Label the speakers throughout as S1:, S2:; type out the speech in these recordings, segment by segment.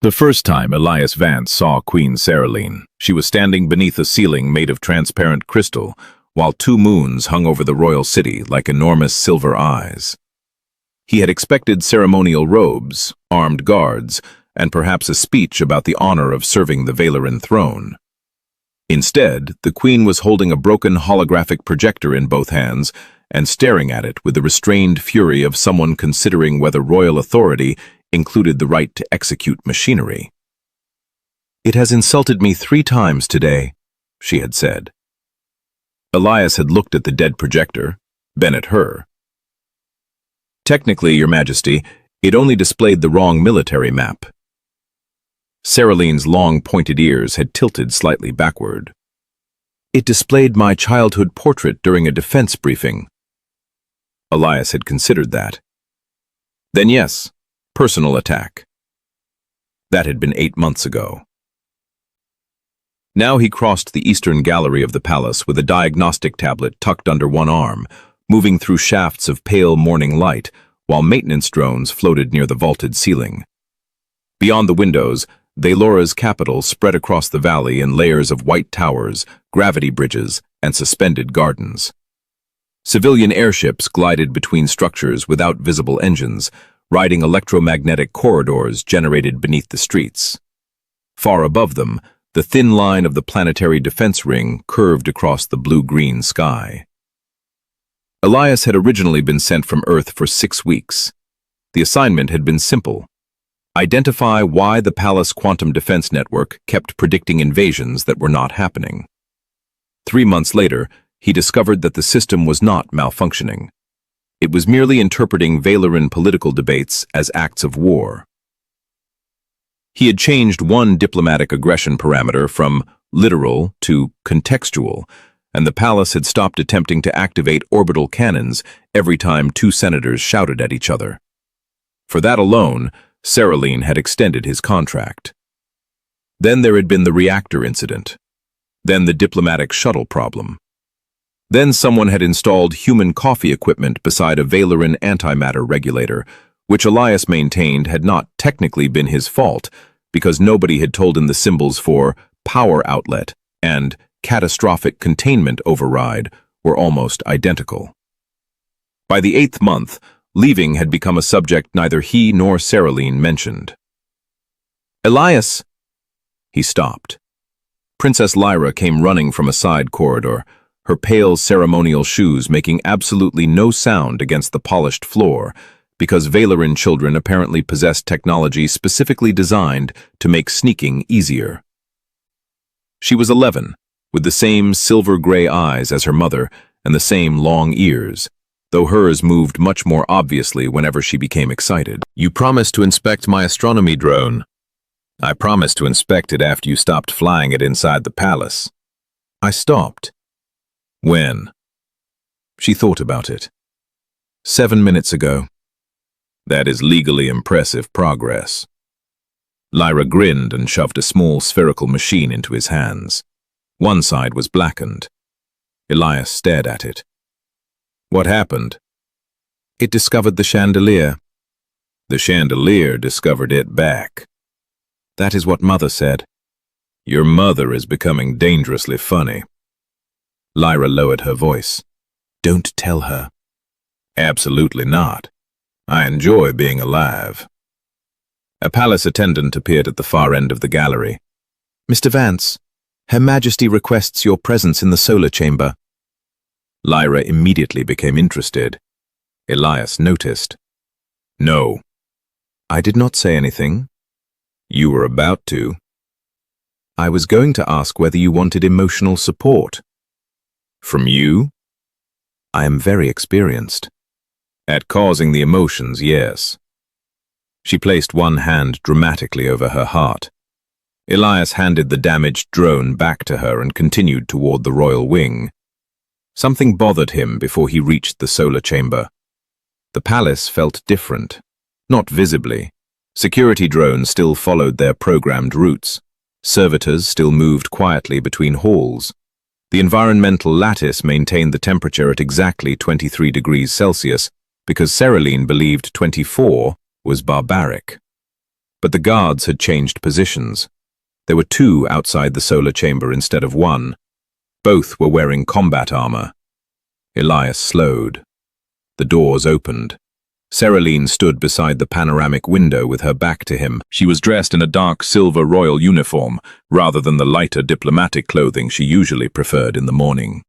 S1: The first time Elias Vance saw Queen Seralyne, she was standing beneath a ceiling made of transparent crystal, while two moons hung over the royal city like enormous silver eyes. He had expected ceremonial robes, armed guards, and perhaps a speech about the honor of serving the Valeran throne. Instead, the queen was holding a broken holographic projector in both hands and staring at it with the restrained fury of someone considering whether royal authority included the right to execute machinery. "It has insulted me 3 times today," she had said. Elias had looked at the dead projector, then at her. "Technically, Your Majesty, it only displayed the wrong military map." Seralyne's long pointed ears had tilted slightly backward. "It displayed my childhood portrait during a defense briefing." Elias had considered that. Then yes, personal attack. That had been 8 months ago. Now he crossed the eastern gallery of the palace with a diagnostic tablet tucked under one arm, moving through shafts of pale morning light, while maintenance drones floated near the vaulted ceiling. Beyond the windows, Valora's capital spread across the valley in layers of white towers, gravity bridges, and suspended gardens. Civilian airships glided between structures without visible engines, riding electromagnetic corridors generated beneath the streets. Far above them, the thin line of the planetary defense ring curved across the blue-green sky. Elias had originally been sent from Earth for 6 weeks. The assignment had been simple: identify why the Palace Quantum Defense Network kept predicting invasions that were not happening. 3 months later, he discovered that the system was not malfunctioning. It was merely interpreting Valeran political debates as acts of war. He had changed one diplomatic aggression parameter from literal to contextual, and the palace had stopped attempting to activate orbital cannons every time 2 senators shouted at each other. For that alone, Seralyne had extended his contract. Then there had been the reactor incident. Then the diplomatic shuttle problem. Then someone had installed human coffee equipment beside a Valeran antimatter regulator, which Elias maintained had not technically been his fault because nobody had told him the symbols for power outlet and catastrophic containment override were almost identical. By the 8th month, leaving had become a subject neither he nor Seralyne mentioned. "Elias!" He stopped. Princess Lyra came running from a side corridor, her pale ceremonial shoes making absolutely no sound against the polished floor, because Valeran children apparently possessed technology specifically designed to make sneaking easier. She was 11, with the same silver-gray eyes as her mother and the same long ears, though hers moved much more obviously whenever she became excited. "You promised to inspect my astronomy drone." "I promised to inspect it after you stopped flying it inside the palace." "I stopped." "When?" She thought about it. 7 minutes ago." "That is legally impressive progress." Lyra grinned and shoved a small spherical machine into his hands. One side was blackened. Elias stared at it. "What happened?" "It discovered the chandelier." "The chandelier discovered it back." "That is what Mother said." "Your mother is becoming dangerously funny." Lyra lowered her voice. "Don't tell her." "Absolutely not. I enjoy being alive." A palace attendant appeared at the far end of the gallery. "Mr. Vance, Her Majesty requests your presence in the solar chamber." Lyra immediately became interested. Elias noticed. "No." "I did not say anything." "You were about to." "I was going to ask whether you wanted emotional support." "From you?" "I am very experienced." "At causing the emotions, yes." She placed one hand dramatically over her heart. Elias handed the damaged drone back to her and continued toward the royal wing. Something bothered him before he reached the solar chamber. The palace felt different. Not visibly. Security drones still followed their programmed routes. Servitors still moved quietly between halls. The environmental lattice maintained the temperature at exactly 23 degrees Celsius because Seralyne believed 24 was barbaric. But the guards had changed positions. There were two outside the solar chamber instead of one. Both were wearing combat armor. Elias slowed. The doors opened. Seralyne stood beside the panoramic window with her back to him. She was dressed in a dark silver royal uniform, rather than the lighter diplomatic clothing she usually preferred in the morning.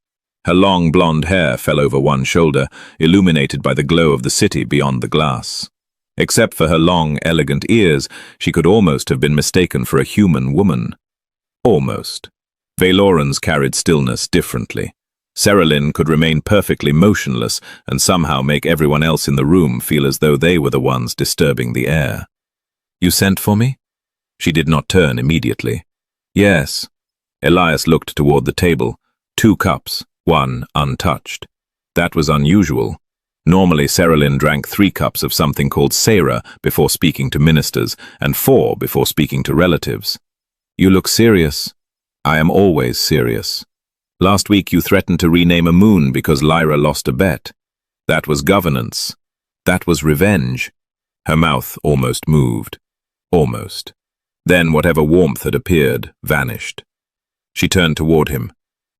S1: Her long blonde hair fell over one shoulder, illuminated by the glow of the city beyond the glass. Except for her long, elegant ears, she could almost have been mistaken for a human woman. Almost. Valorans carried stillness differently. Seralyne could remain perfectly motionless and somehow make everyone else in the room feel as though they were the ones disturbing the air. "You sent for me?" She did not turn immediately. "Yes." Elias looked toward the table. 2 cups, one untouched. That was unusual. Normally Seralyne drank 3 cups of something called sera before speaking to ministers, and 4 before speaking to relatives. "You look serious." "I am always serious. Last week you threatened to rename a moon because Lyra lost a bet. That was governance. That was revenge." Her mouth almost moved. Almost. Then whatever warmth had appeared vanished. She turned toward him.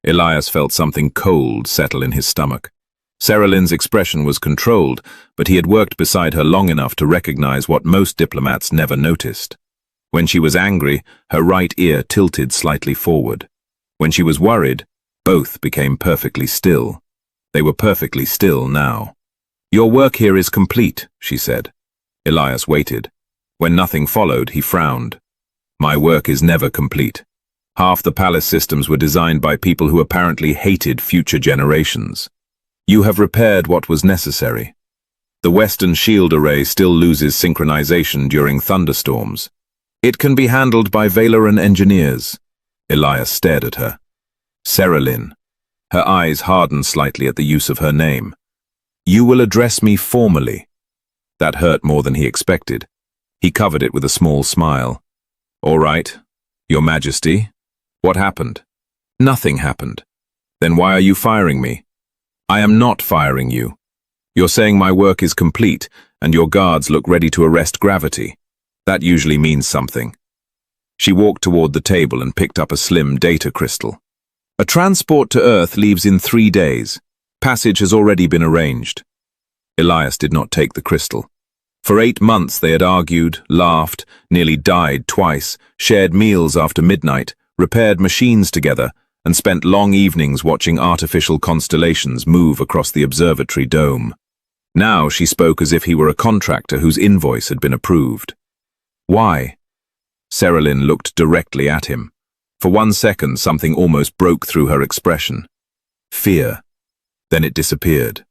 S1: Elias felt something cold settle in his stomach. Seralyne's expression was controlled, but he had worked beside her long enough to recognize what most diplomats never noticed. When she was angry, her right ear tilted slightly forward. When she was worried, both became perfectly still. They were perfectly still now. "Your work here is complete," she said. Elias waited. When nothing followed, he frowned. "My work is never complete. Half the palace systems were designed by people who apparently hated future generations. You have repaired what was necessary. The Western shield array still loses synchronization during thunderstorms. It can be handled by Valoran engineers." Elias stared at her. "Seralyne." Her eyes hardened slightly at the use of her name. "You will address me formally." That hurt more than he expected. He covered it with a small smile. "All right, Your Majesty. What happened?" "Nothing happened." "Then why are you firing me?" "I am not firing you. You're saying my work is complete, and your guards look ready to arrest gravity. That usually means something." She walked toward the table and picked up a slim data crystal. "A transport to Earth leaves in 3 days. Passage has already been arranged." Elias did not take the crystal. For 8 months they had argued, laughed, nearly died twice, shared meals after midnight, repaired machines together, and spent long evenings watching artificial constellations move across the observatory dome. Now she spoke as if he were a contractor whose invoice had been approved. "Why?" Seralyne looked directly at him. For 1 second, something almost broke through her expression. Fear. Then it disappeared.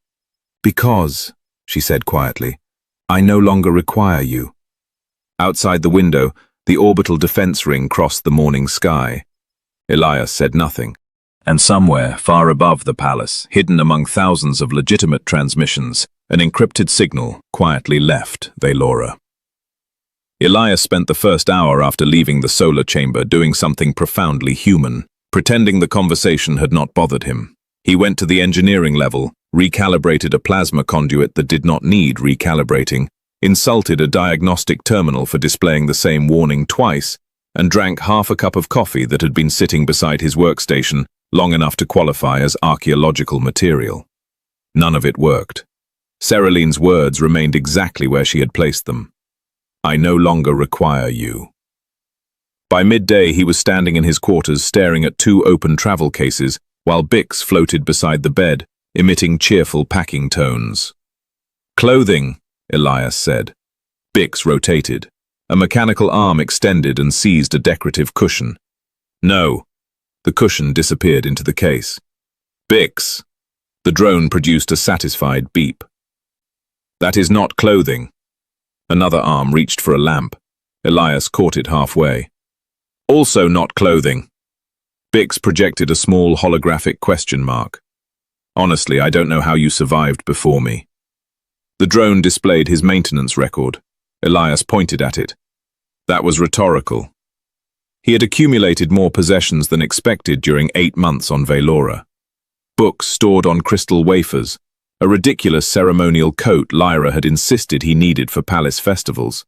S1: "Because," she said quietly, "I no longer require you." Outside the window, the orbital defense ring crossed the morning sky. Elias said nothing. And somewhere, far above the palace, hidden among thousands of legitimate transmissions, an encrypted signal quietly left Valora. Elias spent the first hour after leaving the solar chamber doing something profoundly human, pretending the conversation had not bothered him. He went to the engineering level, recalibrated a plasma conduit that did not need recalibrating, insulted a diagnostic terminal for displaying the same warning twice, and drank half a cup of coffee that had been sitting beside his workstation long enough to qualify as archaeological material. None of it worked. Seralyne's words remained exactly where she had placed them. "I no longer require you." By midday, he was standing in his quarters staring at 2 open travel cases, while Bix floated beside the bed, emitting cheerful packing tones. "Clothing," Elias said. Bix rotated. A mechanical arm extended and seized a decorative cushion. "No." The cushion disappeared into the case. "Bix." The drone produced a satisfied beep. "That is not clothing." Another arm reached for a lamp. Elias caught it halfway. "Also not clothing." Bix projected a small holographic question mark. "Honestly, I don't know how you survived before me." The drone displayed his maintenance record. Elias pointed at it. That was rhetorical. He had accumulated more possessions than expected during 8 months on Valora. Books stored on crystal wafers, a ridiculous ceremonial coat Lyra had insisted he needed for palace festivals,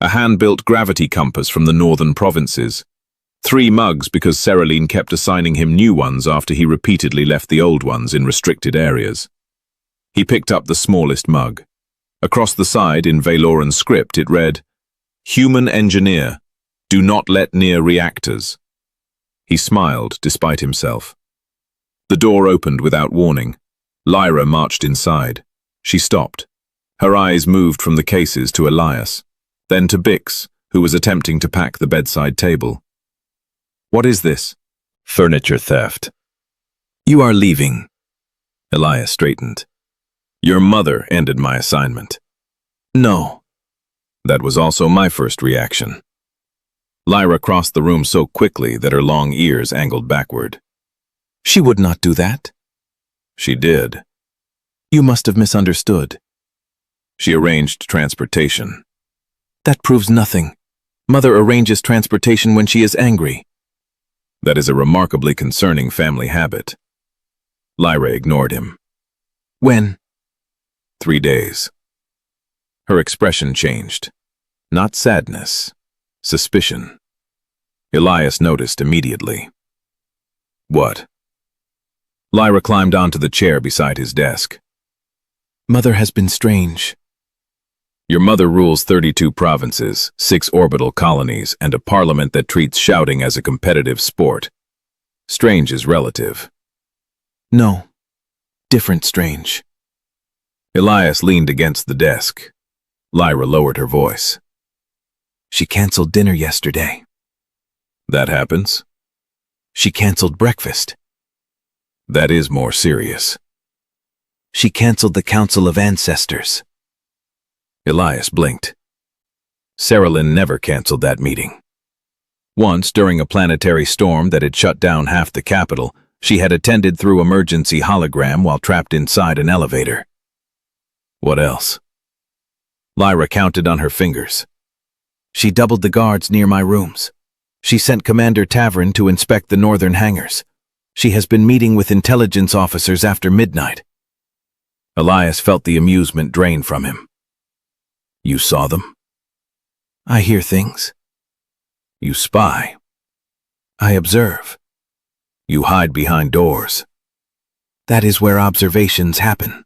S1: A hand-built gravity compass from the northern provinces. 3 mugs because Seralyne kept assigning him new ones after he repeatedly left the old ones in restricted areas. He picked up the smallest mug. Across the side, in Valoran script, it read, "Human engineer, do not let near reactors." He smiled, despite himself. The door opened without warning. Lyra marched inside. She stopped. Her eyes moved from the cases to Elias, then to Bix, who was attempting to pack the bedside table. "What is this?" "Furniture theft." "You are leaving." Elias straightened. "Your mother ended my assignment." "No." That was also my first reaction. Lyra crossed the room so quickly that her long ears angled backward. "She would not do that." "She did." "You must have misunderstood." "She arranged transportation." "That proves nothing. Mother arranges transportation when she is angry." "That is a remarkably concerning family habit." Lyra ignored him. "When?" 3 days. Her expression changed. Not sadness, suspicion. Elias noticed immediately. "What?" Lyra climbed onto the chair beside his desk. "Mother has been strange." "Your mother rules 32 provinces, 6 orbital colonies, and a parliament that treats shouting as a competitive sport. Strange is relative." "No, different strange." Elias leaned against the desk. Lyra lowered her voice. "She canceled dinner yesterday." "That happens?" "She canceled breakfast." "That is more serious." "She canceled the Council of Ancestors." Elias blinked. Seralyne never canceled that meeting. Once, during a planetary storm that had shut down half the capital, she had attended through emergency hologram while trapped inside an elevator. What else? Lyra counted on her fingers. "She doubled the guards near my rooms. She sent Commander Tavern to inspect the northern hangars. She has been meeting with intelligence officers after midnight." Elias felt the amusement drain from him. "You saw them?" "I hear things." "You spy." "I observe." "You hide behind doors." "That is where observations happen."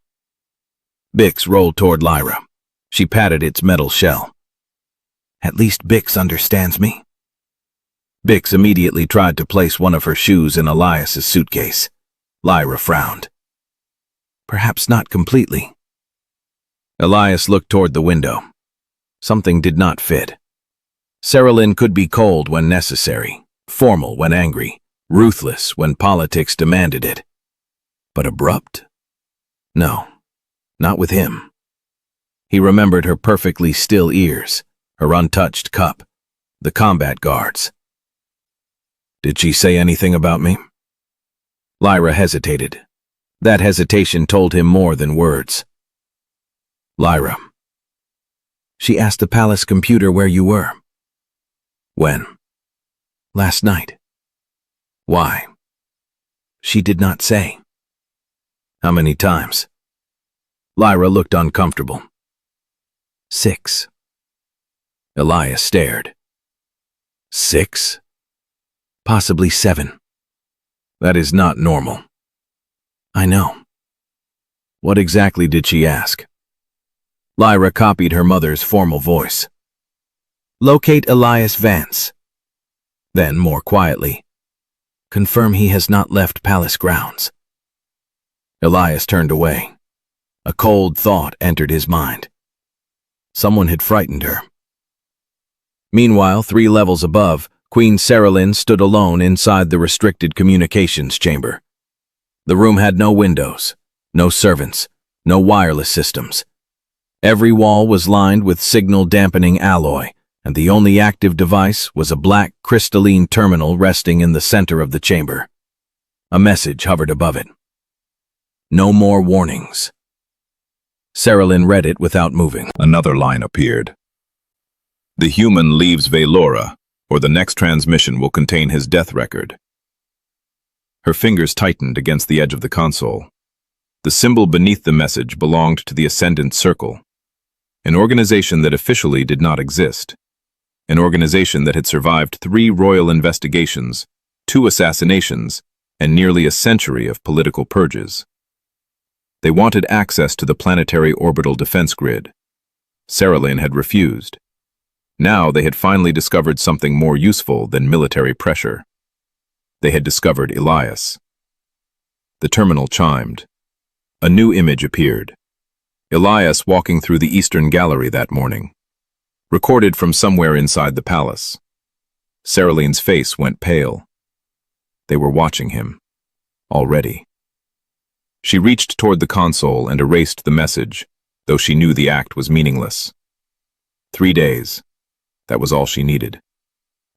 S1: Bix rolled toward Lyra. She patted its metal shell. "At least Bix understands me." Bix immediately tried to place one of her shoes in Elias's suitcase. Lyra frowned. "Perhaps not completely." Elias looked toward the window. Something did not fit. Seralyne could be cold when necessary, formal when angry, ruthless when politics demanded it. But abrupt? No, not with him. He remembered her perfectly still ears, her untouched cup, the combat guards. "Did she say anything about me?" Lyra hesitated. That hesitation told him more than words. "Lyra." "She asked the palace computer where you were." "When?" "Last night." "Why?" "She did not say." "How many times?" Lyra looked uncomfortable. 6. Elias stared. 6? Possibly 7. That is not normal. I know. What exactly did she ask? Lyra copied her mother's formal voice. Locate Elias Vance. Then, more quietly, confirm he has not left palace grounds. Elias turned away. A cold thought entered his mind. Someone had frightened her. Meanwhile, 3 levels above, Queen Seralyne stood alone inside the restricted communications chamber. The room had no windows, no servants, no wireless systems. Every wall was lined with signal-dampening alloy, and the only active device was a black, crystalline terminal resting in the center of the chamber. A message hovered above it. No more warnings. Seralyne read it without moving. Another line appeared. The human leaves Valora, or the next transmission will contain his death record. Her fingers tightened against the edge of the console. The symbol beneath the message belonged to the Ascendant Circle, an organization that officially did not exist. an organization that had survived 3 royal investigations, 2 assassinations, and nearly a century of political purges. They wanted access to the planetary orbital defense grid. Seralyne had refused. Now they had finally discovered something more useful than military pressure. They had discovered Elias. The terminal chimed. A new image appeared. Elias walking through the eastern gallery that morning. Recorded from somewhere inside the palace. Seralyne's face went pale. They were watching him. Already. She reached toward the console and erased the message, though she knew the act was meaningless. 3 days. That was all she needed.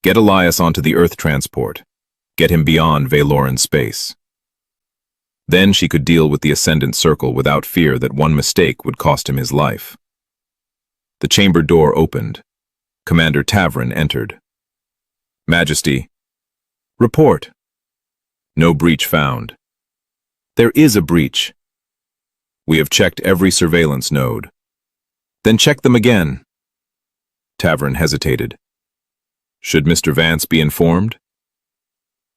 S1: Get Elias onto the Earth transport. Get him beyond Valoran space. Then she could deal with the Ascendant Circle without fear that one mistake would cost him his life. The chamber door opened. Commander Tavrin entered. Majesty. Report. No breach found. There is a breach. We have checked every surveillance node. Then check them again. Tavrin hesitated. Should Mr. Vance be informed?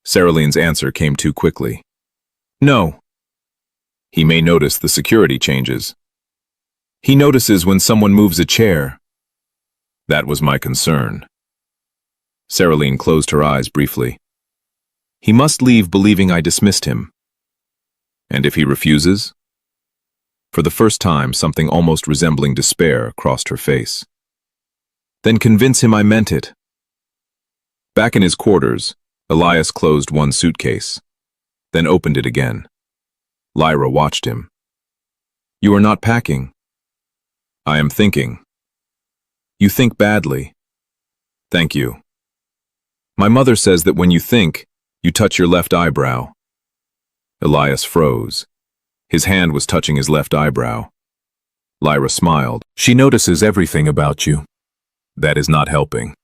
S1: Seralyne's answer came too quickly. No. He may notice the security changes. He notices when someone moves a chair. That was my concern. Seralyne closed her eyes briefly. He must leave believing I dismissed him. And if he refuses? For the first time, something almost resembling despair crossed her face. Then convince him I meant it. Back in his quarters, Elias closed one suitcase, then opened it again. Lyra watched him. You are not packing. I am thinking. You think badly. Thank you. My mother says that when you think, you touch your left eyebrow. Elias froze. His hand was touching his left eyebrow. Lyra smiled. She notices everything about you. That is not helping.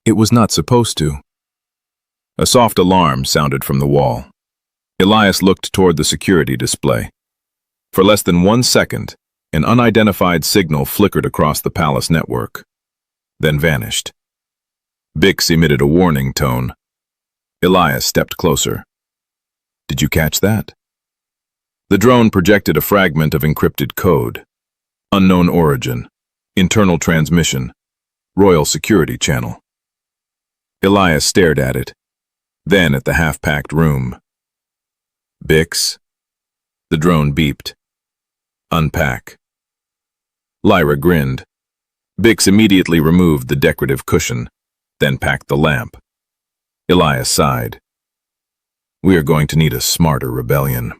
S1: It was not supposed to. A soft alarm sounded from the wall. Elias looked toward the security display. For less than 1 second, an unidentified signal flickered across the palace network, then vanished. Bix emitted a warning tone. Elias stepped closer. Did you catch that? The drone projected a fragment of encrypted code. Unknown origin. Internal transmission. Royal security channel. Elias stared at it, then at the half-packed room. Bix. The drone beeped. Unpack. Lyra grinned. Bix immediately removed the decorative cushion, then packed the lamp. Elias sighed. We are going to need a smarter rebellion.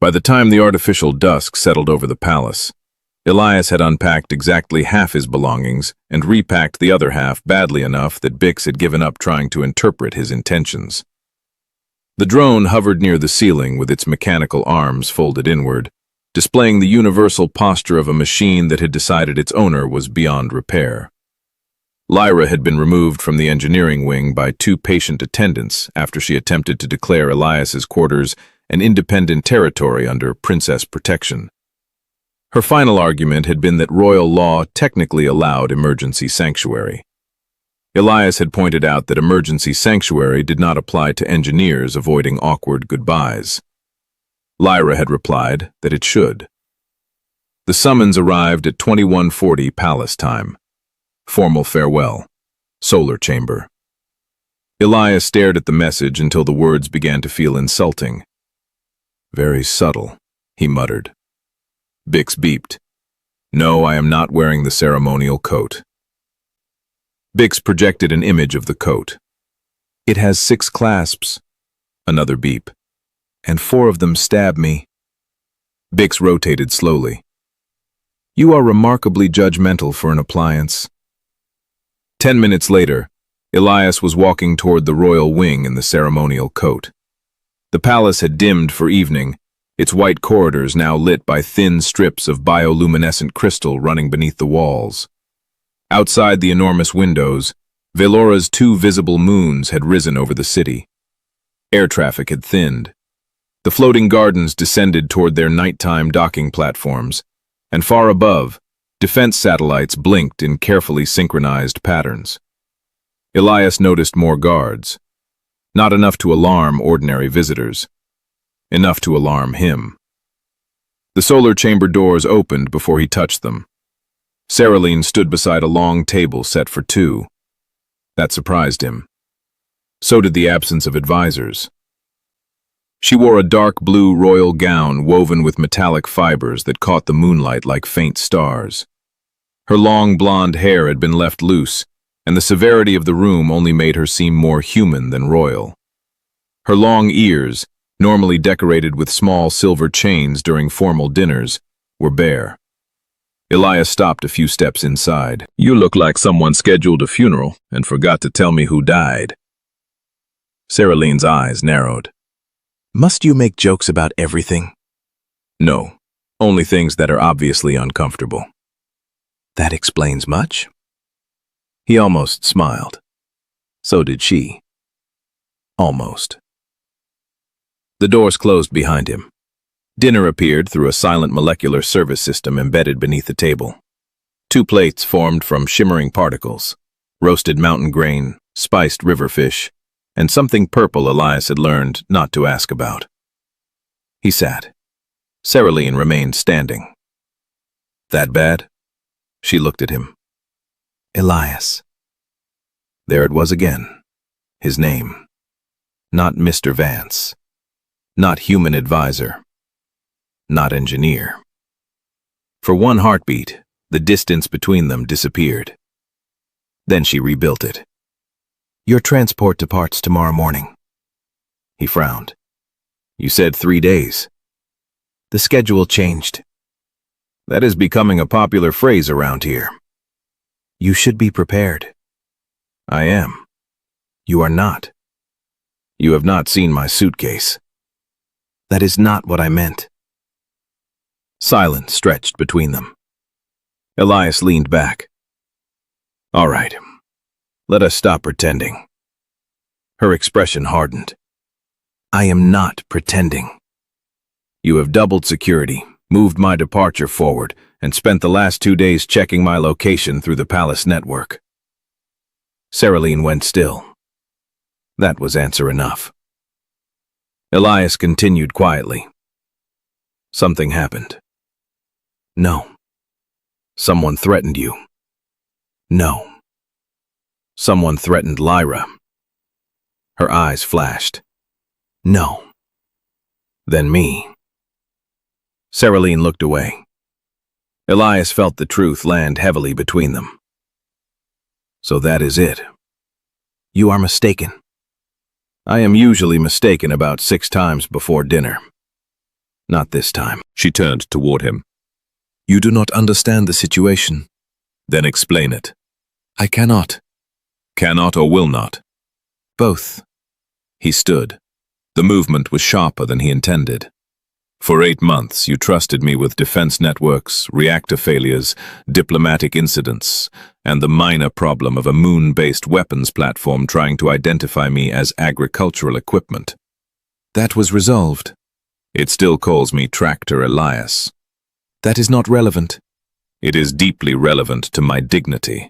S1: By the time the artificial dusk settled over the palace, Elias had unpacked exactly half his belongings and repacked the other half badly enough that Bix had given up trying to interpret his intentions. The drone hovered near the ceiling with its mechanical arms folded inward, displaying the universal posture of a machine that had decided its owner was beyond repair. Lyra had been removed from the engineering wing by 2 patient attendants after she attempted to declare Elias's quarters an independent territory under princess protection. Her final argument had been that royal law technically allowed emergency sanctuary. Elias had pointed out that emergency sanctuary did not apply to engineers avoiding awkward goodbyes. Lyra had replied that it should. The summons arrived at 2140 palace time. Formal farewell. Solar chamber. Elias stared at the message until the words began to feel insulting. Very subtle, he muttered. Bix beeped. No, I am not wearing the ceremonial coat. Bix projected an image of the coat. It has 6 clasps. Another beep. And 4 of them stab me. Bix rotated slowly. You are remarkably judgmental for an appliance. 10 minutes later, Elias was walking toward the royal wing in the ceremonial coat. The palace had dimmed for evening, its white corridors now lit by thin strips of bioluminescent crystal running beneath the walls. Outside the enormous windows, Velora's 2 visible moons had risen over the city. Air traffic had thinned. The floating gardens descended toward their nighttime docking platforms, and far above, Defense satellites blinked in carefully synchronized patterns. Elias noticed more guards. Not enough to alarm ordinary visitors. Enough to alarm him. The solar chamber doors opened before he touched them. Seralyne stood beside a long table set for two. That surprised him. So did the absence of advisors. She wore a dark blue royal gown woven with metallic fibers that caught the moonlight like faint stars. Her long blonde hair had been left loose, and the severity of the room only made her seem more human than royal. Her long ears, normally decorated with small silver chains during formal dinners, were bare. Elias stopped a few steps inside. "You look like someone scheduled a funeral and forgot to tell me who died." Seralyne's eyes narrowed. "Must you make jokes about everything?" "No, only things that are obviously uncomfortable." "That explains much." He almost smiled. So did she. Almost. The doors closed behind him. Dinner appeared through a silent molecular service system embedded beneath the table. 2 plates formed from shimmering particles, roasted mountain grain, spiced river fish, and something purple Elias had learned not to ask about. He sat. Seralyne remained standing. "That bad?" She looked at him. "Elias." There it was again. His name. Not Mr. Vance. Not human advisor. Not engineer. For one heartbeat, the distance between them disappeared. Then she rebuilt it. "Your transport departs tomorrow morning." He frowned. "You said 3 days." "The schedule changed." "That is becoming a popular phrase around here." "You should be prepared." "I am." "You are not." "You have not seen my suitcase." "That is not what I meant." Silence stretched between them. Elias leaned back. "All right. Let us stop pretending." Her expression hardened. "I am not pretending." "You have doubled security, moved my departure forward, and spent the last 2 days checking my location through the palace network." Seralyne went still. That was answer enough. Elias continued quietly. "Something happened." "No." "Someone threatened you." "No." "Someone threatened Lyra." Her eyes flashed. "No." "Then me." Seralyne looked away. Elias felt the truth land heavily between them. "So that is it." "You are mistaken." "I am usually mistaken about 6 times before dinner." "Not this time." She turned toward him. "You do not understand the situation." "Then explain it." "I cannot." "Cannot or will not?" "Both." He stood. The movement was sharper than he intended. "For 8 months, you trusted me with defense networks, reactor failures, diplomatic incidents, and the minor problem of a moon-based weapons platform trying to identify me as agricultural equipment. That was resolved." "It still calls me Tractor Elias." "That is not relevant." "It is deeply relevant to my dignity."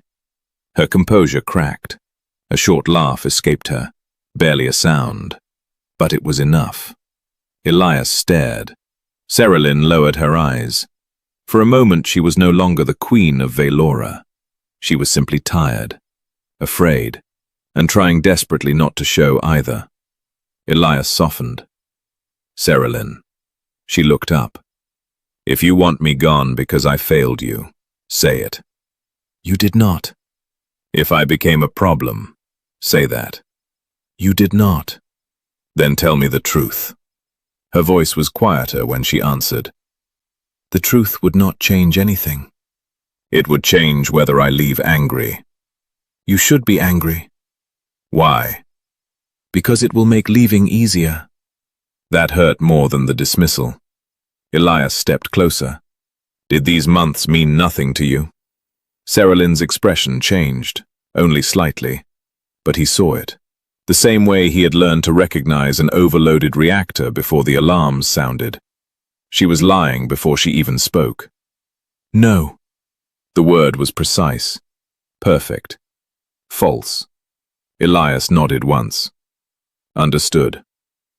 S1: Her composure cracked. A short laugh escaped her, barely a sound. But it was enough. Elias stared. Seralyne lowered her eyes. For a moment she was no longer the queen of Velora. She was simply tired, afraid, and trying desperately not to show either. Elias softened. "Seralyne." She looked up. "If you want me gone because I failed you, say it." "You did not." "If I became a problem, say that." "You did not." "Then tell me the truth." Her voice was quieter when she answered. "The truth would not change anything." "It would change whether I leave angry." "You should be angry." "Why?" "Because it will make leaving easier." That hurt more than the dismissal. Elias stepped closer. "Did these months mean nothing to you?" Seralyne's expression changed, only slightly, but he saw it. The same way he had learned to recognize an overloaded reactor before the alarms sounded. She was lying before she even spoke. "No." The word was precise. Perfect. False. Elias nodded once. Understood.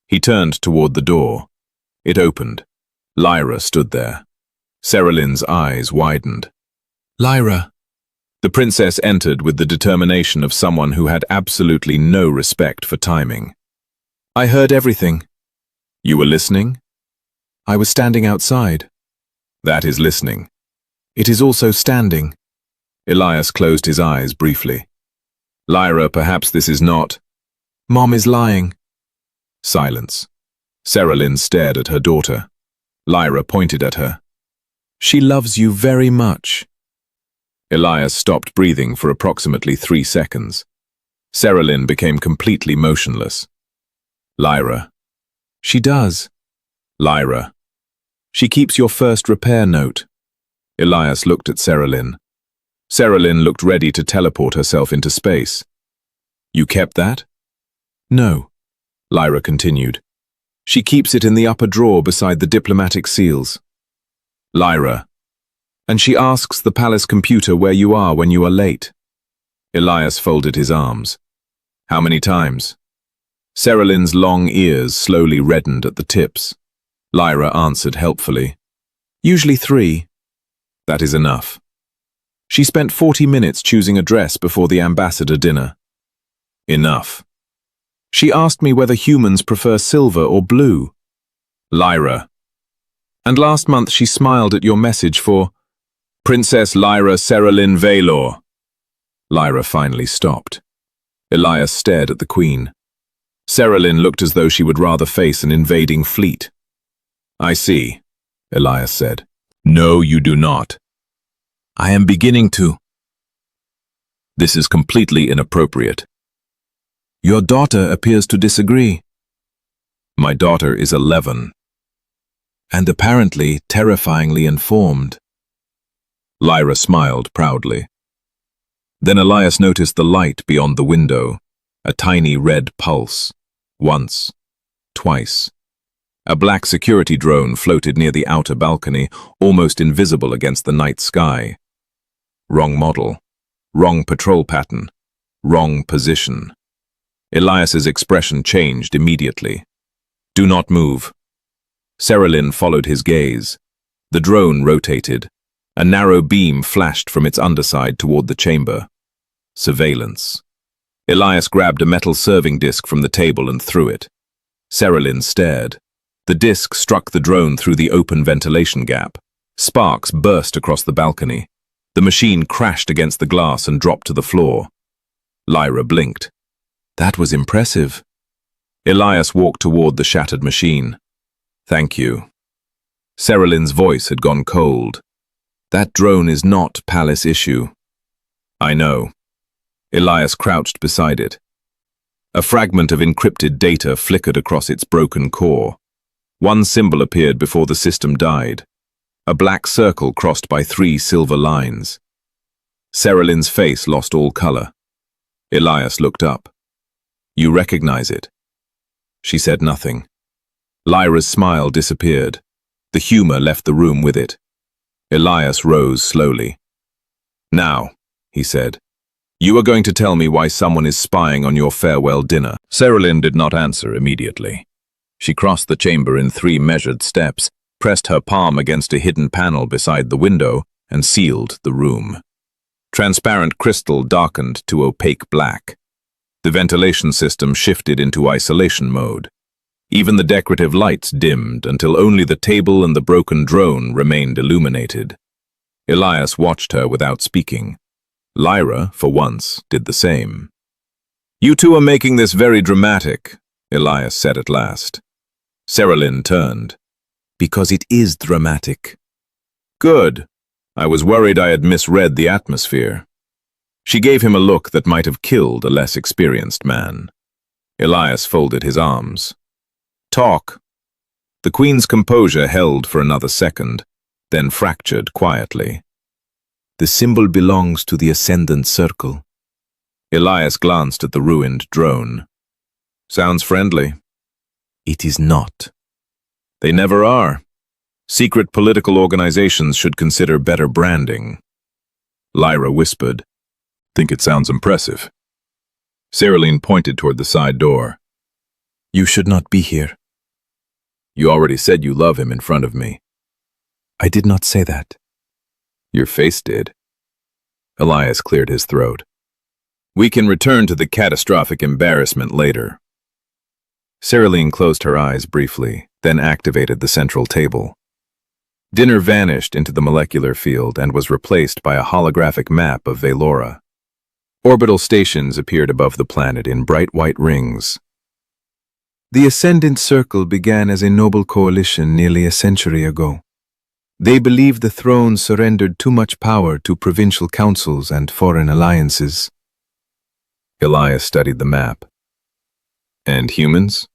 S1: He turned toward the door. It opened. Lyra stood there. Seralyne's eyes widened. Lyra. The princess entered with the determination of someone who had absolutely no respect for timing. I heard everything. You were listening? I was standing outside. That is listening. It is also standing. Elias closed his eyes briefly. Lyra, perhaps this is not. Mom is lying. Silence. Seralyne stared at her daughter. Lyra pointed at her. She loves you very much. Elias stopped breathing for approximately 3 seconds. Seralyne became completely motionless. Lyra. She does. Lyra. She keeps your first repair note. Elias looked at Seralyne. Seralyne looked ready to teleport herself into space. You kept that? No. Lyra continued. She keeps it in the upper drawer beside the diplomatic seals. Lyra. And she asks the palace computer where you are when you are late. Elias folded his arms. How many times? Seralyne's long ears slowly reddened at the tips. Lyra answered helpfully. Usually 3. That is enough. She spent 40 minutes choosing a dress before the ambassador dinner. Enough. She asked me whether humans prefer silver or blue. Lyra. And last month she smiled at your message for Princess Lyra Seralyne Valor. Lyra finally stopped. Elias stared at the queen. Seralyne looked as though she would rather face an invading fleet. I see, Elias said. No, you do not. I am beginning to. This is completely inappropriate. Your daughter appears to disagree. My daughter is 11. And apparently terrifyingly informed. Lyra smiled proudly. Then Elias noticed the light beyond the window, a tiny red pulse. Once. Twice. A black security drone floated near the outer balcony, almost invisible against the night sky. Wrong model. Wrong patrol pattern. Wrong position. Elias's expression changed immediately. Do not move. Seralyne followed his gaze. The drone rotated. A narrow beam flashed from its underside toward the chamber. Surveillance. Elias grabbed a metal serving disc from the table and threw it. Seralyne stared. The disc struck the drone through the open ventilation gap. Sparks burst across the balcony. The machine crashed against the glass and dropped to the floor. Lyra blinked. That was impressive. Elias walked toward the shattered machine. Thank you. Seralyne's voice had gone cold. That drone is not palace issue. I know. Elias crouched beside it. A fragment of encrypted data flickered across its broken core. One symbol appeared before the system died. A black circle crossed by 3 silver lines. Seralyne's face lost all color. Elias looked up. You recognize it? She said nothing. Lyra's smile disappeared. The humor left the room with it. Elias rose slowly. Now, he said, you are going to tell me why someone is spying on your farewell dinner. Seralyne did not answer immediately. She crossed the chamber in 3 measured steps, pressed her palm against a hidden panel beside the window, and sealed the room. Transparent crystal darkened to opaque black. The ventilation system shifted into isolation mode. Even the decorative lights dimmed until only the table and the broken drone remained illuminated. Elias watched her without speaking. Lyra, for once, did the same. You two are making this very dramatic, Elias said at last. Seralyne turned. Because it is dramatic. Good. I was worried I had misread the atmosphere. She gave him a look that might have killed a less experienced man. Elias folded his arms. Talk. The Queen's composure held for another second, then fractured quietly. The symbol belongs to the ascendant circle. Elias glanced at the ruined drone. Sounds friendly. It is not. They never are. Secret political organizations should consider better branding. Lyra whispered. Think it sounds impressive. Seralyne pointed toward the side door. You should not be here. You already said you love him in front of me. I did not say that. Your face did. Elias cleared his throat. We can return to the catastrophic embarrassment later. Seralyne closed her eyes briefly, then activated the central table. Dinner vanished into the molecular field and was replaced by a holographic map of Velora. Orbital stations appeared above the planet in bright white rings. The Ascendant Circle began as a noble coalition nearly a century ago. They believed the throne surrendered too much power to provincial councils and foreign alliances. Elias studied the map. And humans?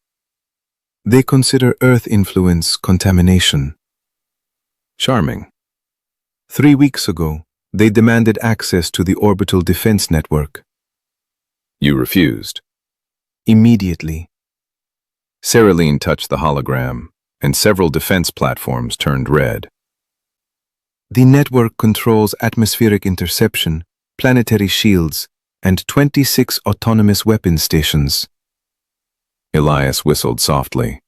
S1: They consider Earth influence contamination. Charming. 3 weeks ago, they demanded access to the orbital defense network. You refused. Immediately. Seralyne touched the hologram, and several defense platforms turned red. The network controls atmospheric interception, planetary shields, and 26 autonomous weapon stations. Elias whistled softly.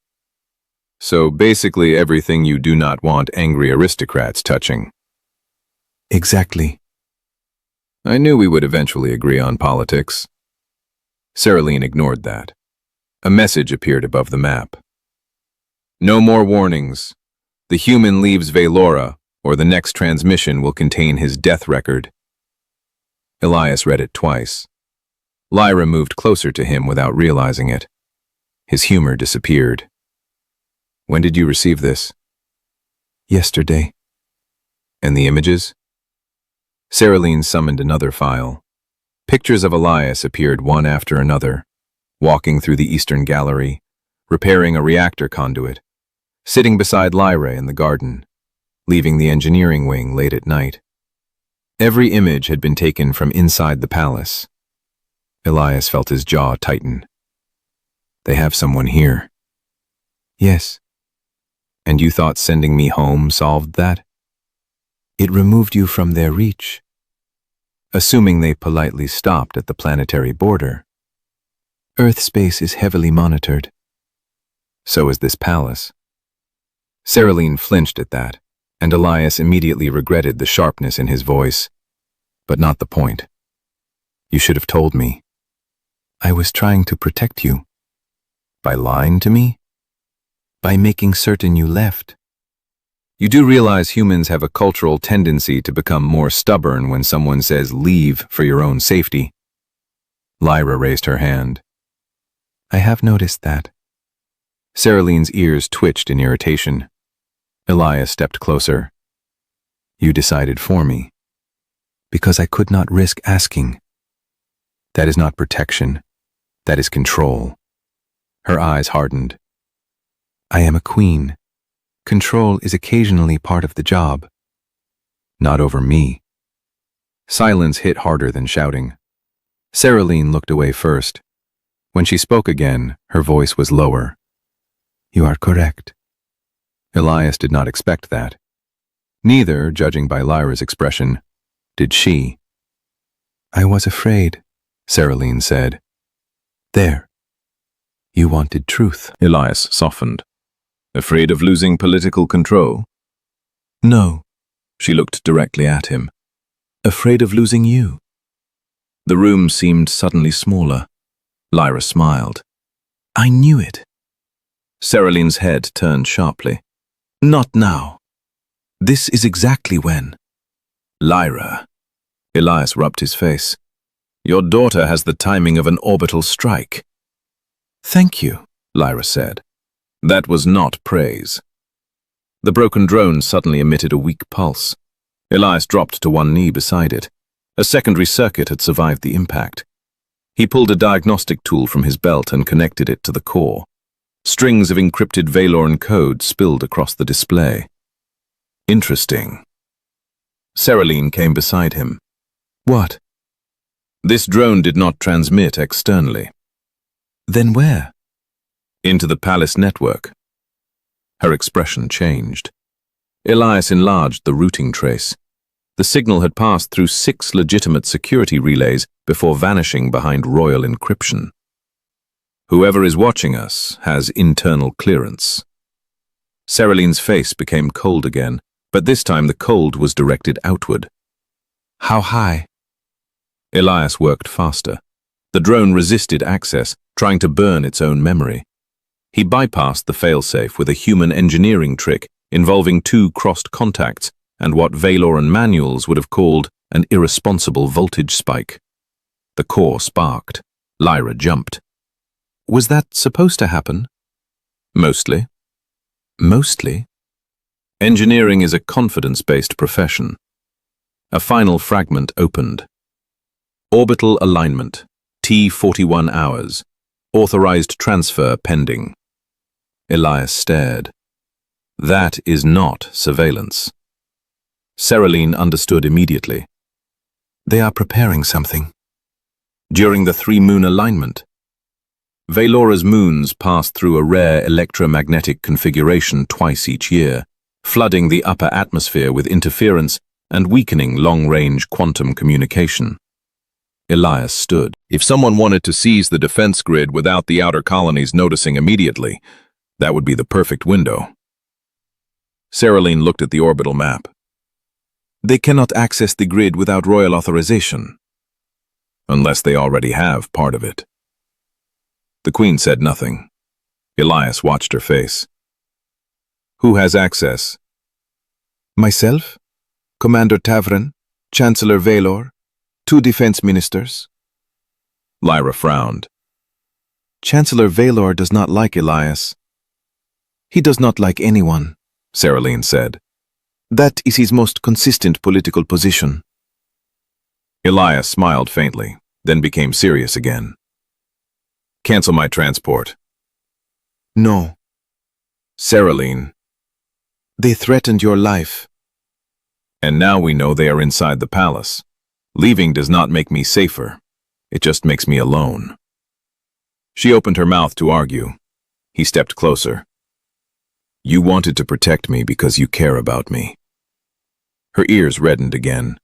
S1: So basically everything you do not want angry aristocrats touching. Exactly. I knew we would eventually agree on politics. Seralyne ignored that. A message appeared above the map. No more warnings. The human leaves Velora, or the next transmission will contain his death record. Elias read it twice. Lyra moved closer to him without realizing it. His humor disappeared. When did you receive this? Yesterday. And the images? Seralyne summoned another file. Pictures of Elias appeared one after another, walking through the eastern gallery, repairing a reactor conduit, sitting beside Lyra in the garden, leaving the engineering wing late at night. Every image had been taken from inside the palace. Elias felt his jaw tighten. They have someone here. Yes. And you thought sending me home solved that? It removed you from their reach. Assuming they politely stopped at the planetary border. Earth space is heavily monitored. So is this palace. Seralyne flinched at that, and Elias immediately regretted the sharpness in his voice, but not the point. You should have told me. I was trying to protect you. By lying to me? By making certain you left. You do realize humans have a cultural tendency to become more stubborn when someone says leave for your own safety. Lyra raised her hand. I have noticed that. Seralyne's ears twitched in irritation. Elias stepped closer. You decided for me. Because I could not risk asking. That is not protection. That is control. Her eyes hardened. I am a queen. Control is occasionally part of the job. Not over me. Silence hit harder than shouting. Seralyne looked away first. When she spoke again, her voice was lower. You are correct. Elias did not expect that. Neither, judging by Lyra's expression, did she. I was afraid, Seralyne said. There. You wanted truth. Elias softened. Afraid of losing political control? No. She looked directly at him. Afraid of losing you. The room seemed suddenly smaller. Lyra smiled. I knew it. Seralyne's head turned sharply. Not now. This is exactly when. Lyra. Elias rubbed his face. Your daughter has the timing of an orbital strike. Thank you, Lyra said. That was not praise. The broken drone suddenly emitted a weak pulse. Elias dropped to one knee beside it. A secondary circuit had survived the impact. He pulled a diagnostic tool from his belt and connected it to the core. Strings of encrypted Veloran code spilled across the display. Interesting. Seralyne came beside him. What? This drone did not transmit externally. Then where? Into the palace network. Her expression changed. Elias enlarged the routing trace. The signal had passed through 6 legitimate security relays before vanishing behind royal encryption. Whoever is watching us has internal clearance. Seralyne's face became cold again, but this time the cold was directed outward. How high? Elias worked faster. The drone resisted access, trying to burn its own memory. He bypassed the failsafe with a human engineering trick involving 2 crossed contacts and what Valoran manuals would have called an irresponsible voltage spike. The core sparked. Lyra jumped. Was that supposed to happen? Mostly. Mostly? Engineering is a confidence-based profession. A final fragment opened. Orbital alignment. T41 hours. Authorized transfer pending. Elias stared. That is not surveillance. Seralyne understood immediately. They are preparing something. During the 3-moon alignment, Valora's moons pass through a rare electromagnetic configuration twice each year, flooding the upper atmosphere with interference and weakening long-range quantum communication. Elias stood. If someone wanted to seize the defense grid without the outer colonies noticing immediately, that would be the perfect window. Seralyne looked at the orbital map. They cannot access the grid without royal authorization. Unless they already have part of it. The Queen said nothing. Elias watched her face. Who has access? Myself, Commander Tavran, Chancellor Valor, 2 defense ministers. Lyra frowned. Chancellor Valor does not like Elias. He does not like anyone, Seralyne said. That is his most consistent political position. Elias smiled faintly, then became serious again. Cancel my transport. No. Seralyne. They threatened your life. And now we know they are inside the palace. Leaving does not make me safer. It just makes me alone. She opened her mouth to argue. He stepped closer. You wanted to protect me because you care about me. Her ears reddened again.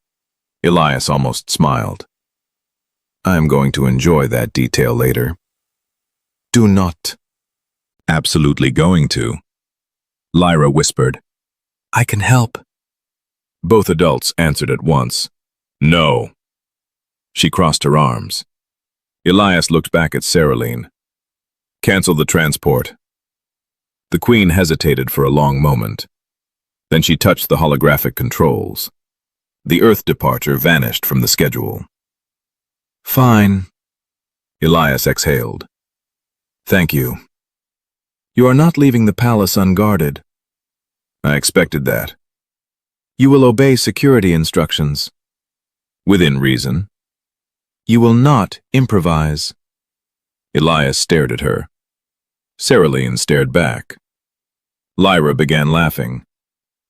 S1: Elias almost smiled. I am going to enjoy that detail later. Do not. Absolutely going to. Lyra whispered. I can help. Both adults answered at once. No. She crossed her arms. Elias looked back at Seralyne. Cancel the transport. The Queen hesitated for a long moment. Then she touched the holographic controls. The Earth departure vanished from the schedule. Fine. Elias exhaled. Thank you. You are not leaving the palace unguarded. I expected that. You will obey security instructions. Within reason. You will not improvise. Elias stared at her. Seralyne stared back. Lyra began laughing.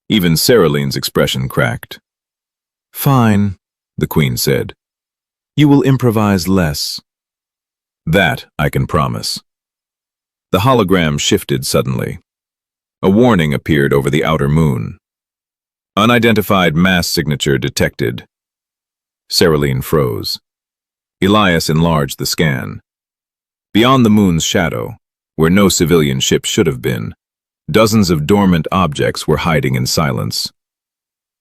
S1: Even Seralyne's expression cracked. Fine, the Queen said. You will improvise less. That I can promise. The hologram shifted suddenly. A warning appeared over the outer moon. Unidentified mass signature detected. Seralyne froze. Elias enlarged the scan. Beyond the moon's shadow, where no civilian ship should have been, dozens of dormant objects were hiding in silence.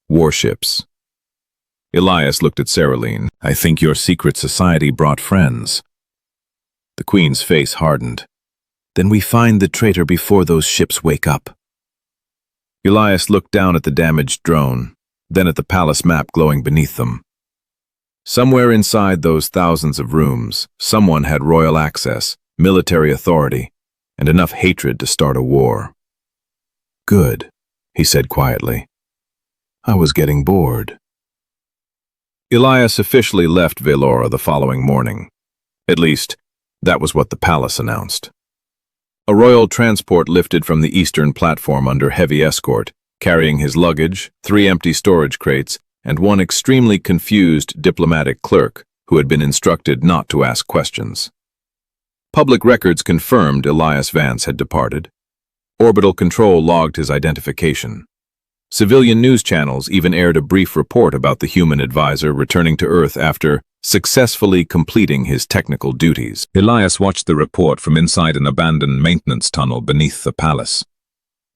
S1: Warships. Elias looked at Seralyne. I think your secret society brought friends. The Queen's face hardened. Then we find the traitor before those ships wake up. Elias looked down at the damaged drone, then at the palace map glowing beneath them. Somewhere inside those thousands of rooms, someone had royal access, military authority, and enough hatred to start a war. Good, he said quietly. I was getting bored. Elias officially left Valora the following morning. At least, that was what the palace announced. A royal transport lifted from the eastern platform under heavy escort, carrying his luggage, 3 empty storage crates, and 1 extremely confused diplomatic clerk who had been instructed not to ask questions. Public records confirmed Elias Vance had departed. Orbital Control logged his identification. Civilian news channels even aired a brief report about the human advisor returning to Earth after successfully completing his technical duties. Elias watched the report from inside an abandoned maintenance tunnel beneath the palace.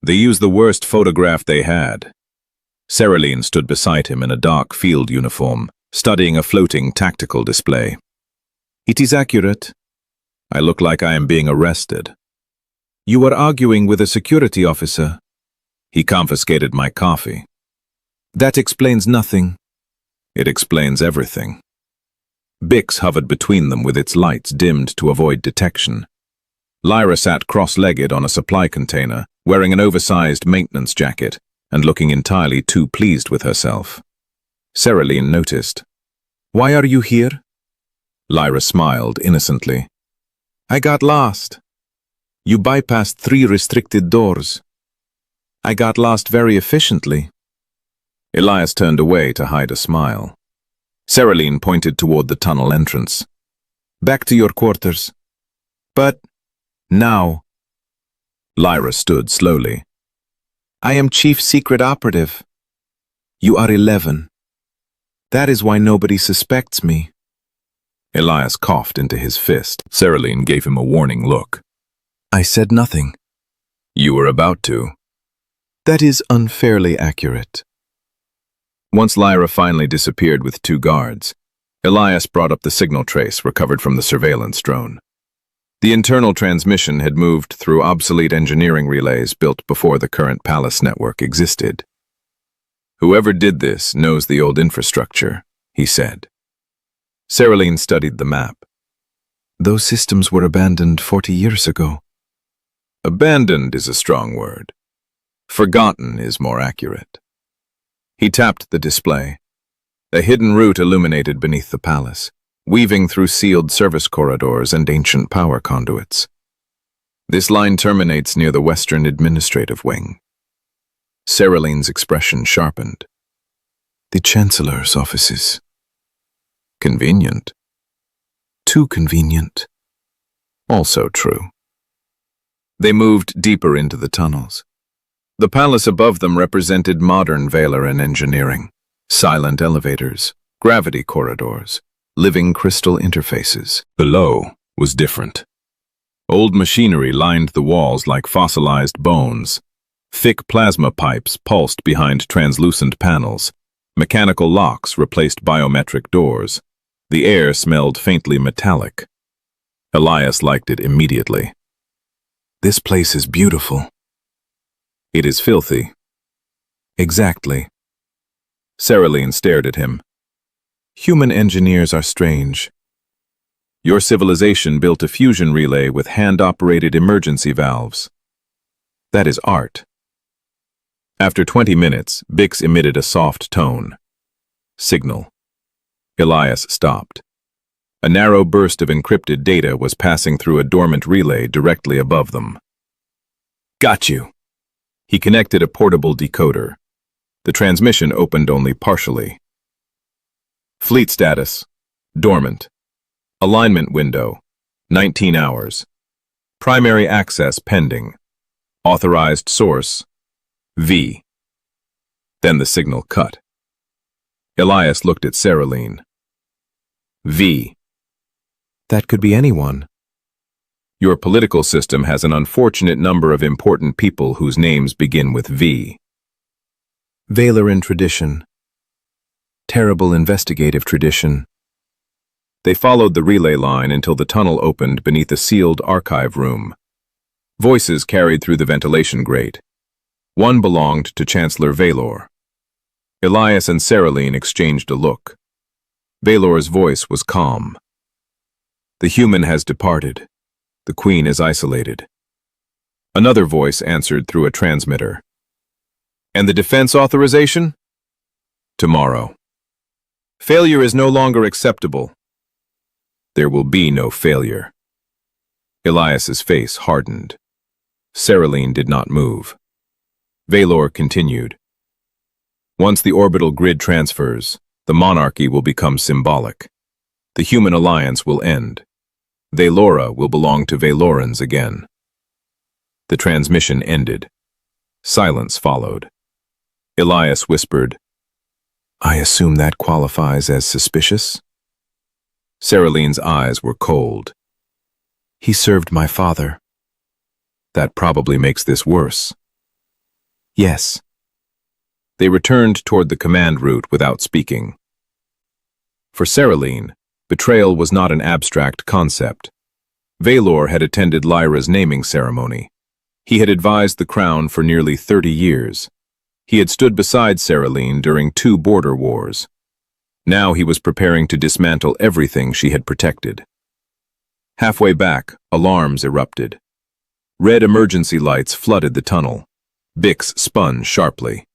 S1: They used the worst photograph they had. Seralyne stood beside him in a dark field uniform, studying a floating tactical display. It is accurate. I look like I am being arrested. You are arguing with a security officer. He confiscated my coffee. That explains nothing. It explains everything. Bix hovered between them with its lights dimmed to avoid detection. Lyra sat cross-legged on a supply container, wearing an oversized maintenance jacket and looking entirely too pleased with herself. Seralyne noticed. Why are you here? Lyra smiled innocently. I got lost. You bypassed 3 restricted doors. I got lost very efficiently. Elias turned away to hide a smile. Seralyne pointed toward the tunnel entrance. Back to your quarters. But now. Lyra stood slowly. I am Chief Secret Operative. You are 11. That is why nobody suspects me. Elias coughed into his fist. Seralyne gave him a warning look. I said nothing. You were about to. That is unfairly accurate. Once Lyra finally disappeared with 2 guards, Elias brought up the signal trace recovered from the surveillance drone. The internal transmission had moved through obsolete engineering relays built before the current palace network existed. Whoever did this knows the old infrastructure, he said. Seralyne studied the map. Those systems were abandoned 40 years ago. Abandoned is a strong word. Forgotten is more accurate. He tapped the display. A hidden route illuminated beneath the palace, weaving through sealed service corridors and ancient power conduits. This line terminates near the Western Administrative Wing. Seralyne's expression sharpened. The Chancellor's offices. Convenient. Too convenient. Also true. They moved deeper into the tunnels. The palace above them represented modern Valeran engineering. Silent elevators, gravity corridors, living crystal interfaces. Below was different. Old machinery lined the walls like fossilized bones. Thick plasma pipes pulsed behind translucent panels. Mechanical locks replaced biometric doors. The air smelled faintly metallic. Elias liked it immediately. This place is beautiful. It is filthy. Exactly. Seralyne stared at him. Human engineers are strange. Your civilization built a fusion relay with hand-operated emergency valves. That is art. After 20 minutes, Bix emitted a soft tone. Signal. Elias stopped. A narrow burst of encrypted data was passing through a dormant relay directly above them. Got you. He connected a portable decoder. The transmission opened only partially. Fleet status. Dormant. Alignment window. 19 hours. Primary access pending. Authorized source. V. Then the signal cut. Elias looked at Seralyne. V. That could be anyone. Your political system has an unfortunate number of important people whose names begin with V. Valeran tradition. Terrible investigative tradition. They followed the relay line until the tunnel opened beneath a sealed archive room. Voices carried through the ventilation grate. One belonged to Chancellor Valor. Elias and Seralyne exchanged a look. Valor's voice was calm. The human has departed. The Queen is isolated. Another voice answered through a transmitter. And the defense authorization? Tomorrow. Failure is no longer acceptable. There will be no failure. Elias's face hardened. Seralyne did not move. Valor continued. Once the orbital grid transfers, the monarchy will become symbolic. The human alliance will end. Valora will belong to Valorans again. The transmission ended. Silence followed. Elias whispered. I assume that qualifies as suspicious? Seralyne's eyes were cold. He served my father. That probably makes this worse. Yes. They returned toward the command route without speaking. For Seralyne, betrayal was not an abstract concept. Valor had attended Lyra's naming ceremony. He had advised the crown for nearly 30 years. He had stood beside Seralyne during 2 border wars. Now he was preparing to dismantle everything she had protected. Halfway back, alarms erupted. Red emergency lights flooded the tunnel. Bix spun sharply.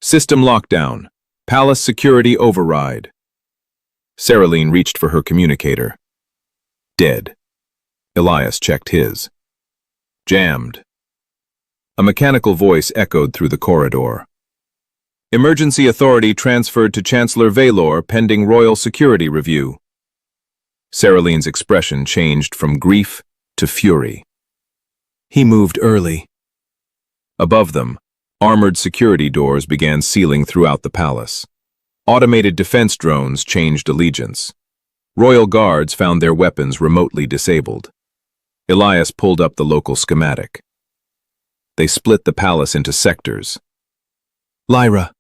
S1: System lockdown. Palace security override. Seralyne reached for her communicator. Dead. Elias checked his. Jammed. A mechanical voice echoed through the corridor. Emergency authority transferred to Chancellor Valor pending royal security review. Seralyne's expression changed from grief to fury. He moved early. Above them, armored security doors began sealing throughout the palace. Automated defense drones changed allegiance. Royal guards found their weapons remotely disabled. Elias pulled up the local schematic. They split the palace into sectors. Lyra.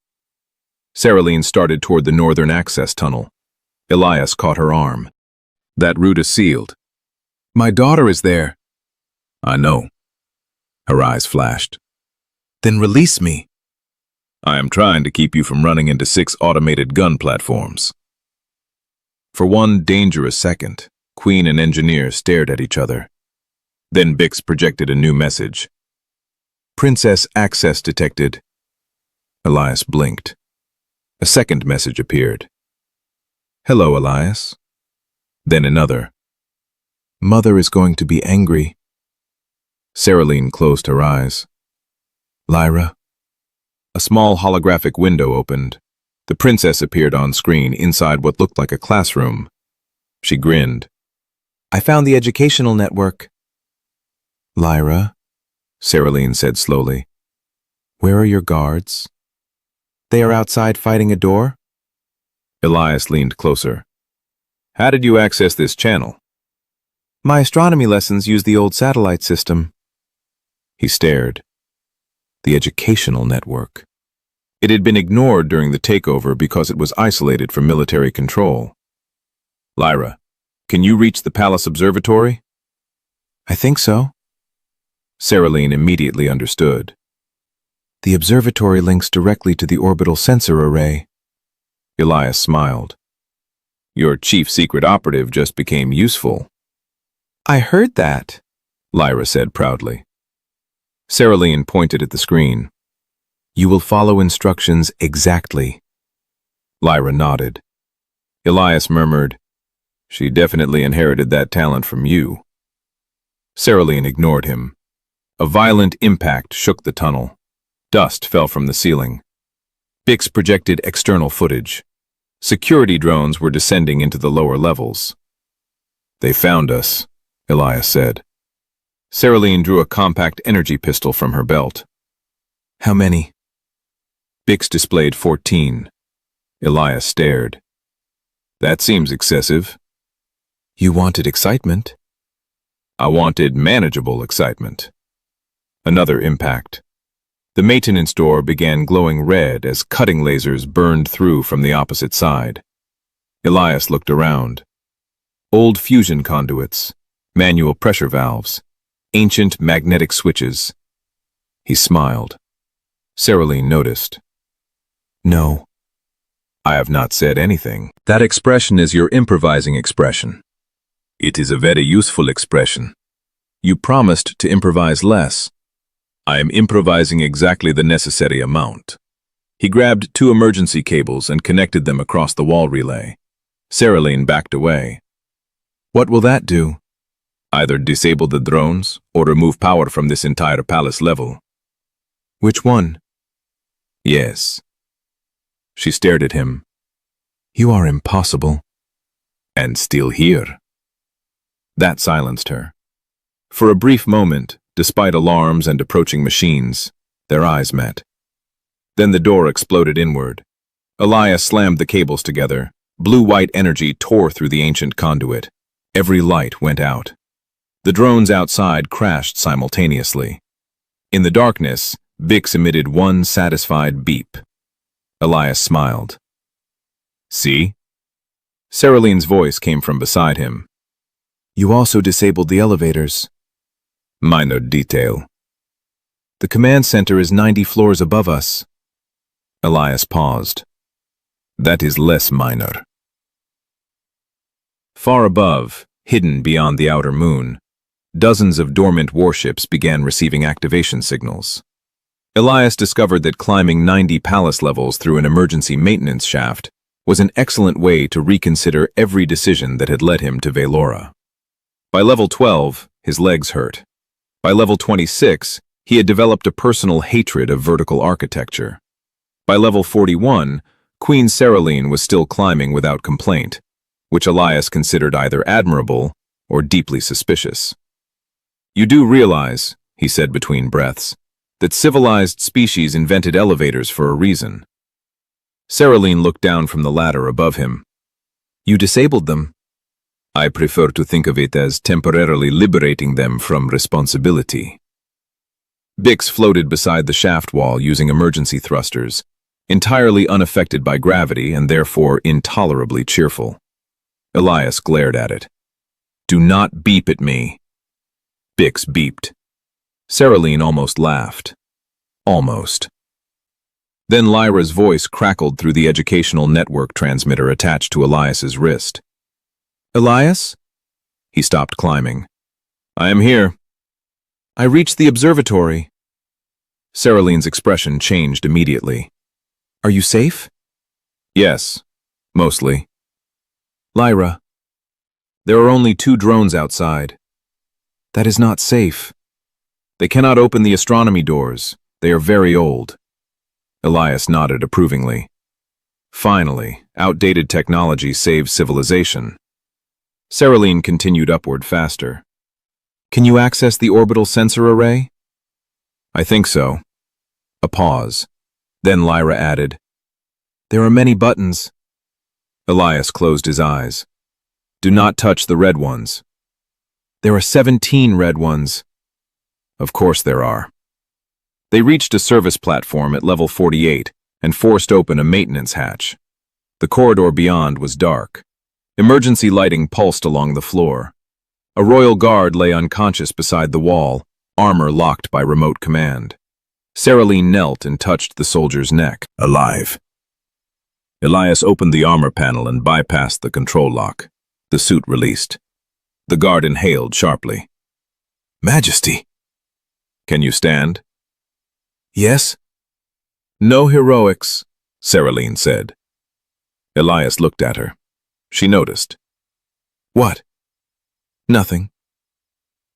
S1: Seralyne started toward the northern access tunnel. Elias caught her arm. That route is sealed. My daughter is there. I know. Her eyes flashed. Then release me. I am trying to keep you from running into 6 automated gun platforms. For one dangerous second, Queen and Engineer stared at each other. Then Bix projected a new message. Princess access detected. Elias blinked. A second message appeared. Hello, Elias. Then another. Mother is going to be angry. Seralyne closed her eyes. Lyra. A small holographic window opened. The princess appeared on screen inside what looked like a classroom. She grinned. I found the educational network. Lyra, Seralyne said slowly. Where are your guards? They are outside fighting a door? Elias leaned closer. How did you access this channel? My astronomy lessons use the old satellite system. He stared. The educational network. It had been ignored during the takeover because it was isolated from military control. Lyra, can you reach the palace observatory? I think so. Seralyne immediately understood. The observatory links directly to the orbital sensor array. Elias smiled. Your chief secret operative just became useful. I heard that, Lyra said proudly. Seralyne pointed at the screen. You will follow instructions exactly. Lyra nodded. Elias murmured, She definitely inherited that talent from you. Seralyne ignored him. A violent impact shook the tunnel. Dust fell from the ceiling. Bix projected external footage. Security drones were descending into the lower levels. They found us, Elias said. Seralyne drew a compact energy pistol from her belt. How many? Bix displayed 14. Elias stared. That seems excessive. You wanted excitement? I wanted manageable excitement. Another impact. The maintenance door began glowing red as cutting lasers burned through from the opposite side. Elias looked around. Old fusion conduits, manual pressure valves, ancient magnetic switches. He smiled. Seralyne noticed. No. I have not said anything. That expression is your improvising expression. It is a very useful expression. You promised to improvise less. I am improvising exactly the necessary amount. He grabbed 2 emergency cables and connected them across the wall relay. Seralyne backed away. What will that do? Either disable the drones or remove power from this entire palace level. Which one? Yes. She stared at him. You are impossible. And still here. That silenced her. For a brief moment, despite alarms and approaching machines, their eyes met. Then the door exploded inward. Elias slammed the cables together. Blue-white energy tore through the ancient conduit. Every light went out. The drones outside crashed simultaneously. In the darkness, Bix emitted one satisfied beep. Elias smiled. See? Seralyne's voice came from beside him. You also disabled the elevators. Minor detail. The command center is 90 floors above us. Elias paused. That is less minor. Far above, hidden beyond the outer moon, dozens of dormant warships began receiving activation signals. Elias discovered that climbing 90 palace levels through an emergency maintenance shaft was an excellent way to reconsider every decision that had led him to Velora. By level 12, his legs hurt. By level 26, he had developed a personal hatred of vertical architecture. By level 41, Queen Seralyne was still climbing without complaint, which Elias considered either admirable or deeply suspicious. You do realize, he said between breaths, that civilized species invented elevators for a reason. Seralyne looked down from the ladder above him. You disabled them. I prefer to think of it as temporarily liberating them from responsibility. Bix floated beside the shaft wall using emergency thrusters, entirely unaffected by gravity and therefore intolerably cheerful. Elias glared at it. Do not beep at me. Bix beeped. Seralyne almost laughed. Almost. Then Lyra's voice crackled through the educational network transmitter attached to Elias's wrist. Elias? He stopped climbing. I am here. I reached the observatory. Seralyne's expression changed immediately. Are you safe? Yes, mostly. Lyra. There are only 2 drones outside. That is not safe. They cannot open the astronomy doors. They are very old. Elias nodded approvingly. Finally, outdated technology saves civilization. Seralyne continued upward faster. Can you access the orbital sensor array? I think so. A pause. Then Lyra added, There are many buttons. Elias closed his eyes. Do not touch the red ones. There are 17 red ones. Of course there are. They reached a service platform at level 48 and forced open a maintenance hatch. The corridor beyond was dark. Emergency lighting pulsed along the floor. A royal guard lay unconscious beside the wall, armor locked by remote command. Seralyne knelt and touched the soldier's neck. Alive. Elias opened the armor panel and bypassed the control lock. The suit released. The guard inhaled sharply. Majesty. Can you stand? Yes. No heroics, Seralyne said. Elias looked at her. She noticed. What? Nothing.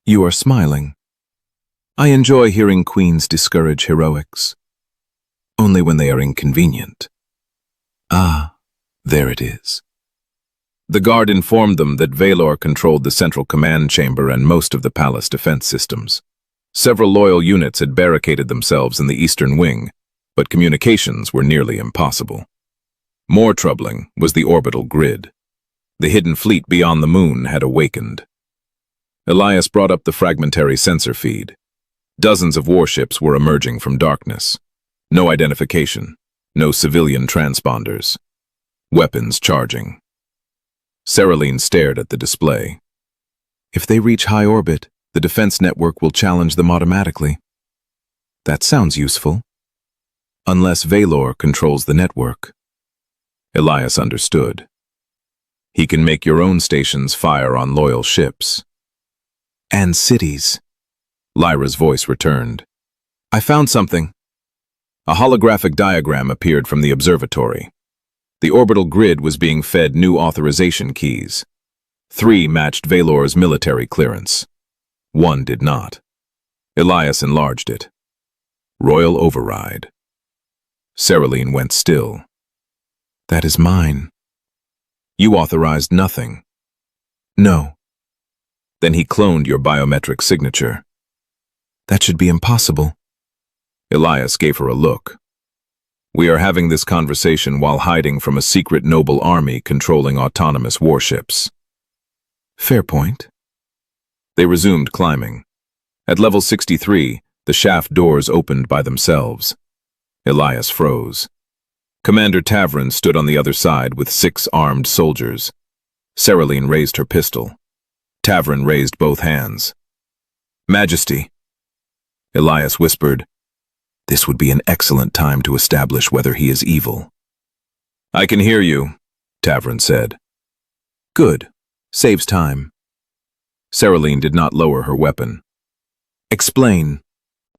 S1: You are smiling. I enjoy hearing queens discourage heroics. Only when they are inconvenient. Ah, there it is. The guard informed them that Velor controlled the central command chamber and most of the palace defense systems. Several loyal units had barricaded themselves in the eastern wing, but communications were nearly impossible. More troubling was the orbital grid. The hidden fleet beyond the moon had awakened. Elias brought up the fragmentary sensor feed. Dozens of warships were emerging from darkness. No identification, no civilian transponders. Weapons charging. Seralyne stared at the display. If they reach high orbit, the defense network will challenge them automatically. That sounds useful. Unless Velor controls the network. Elias understood. He can make your own stations fire on loyal ships. And cities. Lyra's voice returned. I found something. A holographic diagram appeared from the observatory. The orbital grid was being fed new authorization keys. 3 matched Velor's military clearance. 1 did not. Elias enlarged it. Royal override. Seralyne went still. That is mine. You authorized nothing. No. Then he cloned your biometric signature. That should be impossible. Elias gave her a look. We are having this conversation while hiding from a secret noble army controlling autonomous warships. Fair point. They resumed climbing. At level 63, the shaft doors opened by themselves. Elias froze. Commander Tavern stood on the other side with 6 armed soldiers. Seralyne raised her pistol. Tavern raised both hands. Majesty. Elias whispered, "This would be an excellent time to establish whether he is evil." "I can hear you," Tavern said. "Good. Saves time." Seralyne did not lower her weapon. "Explain."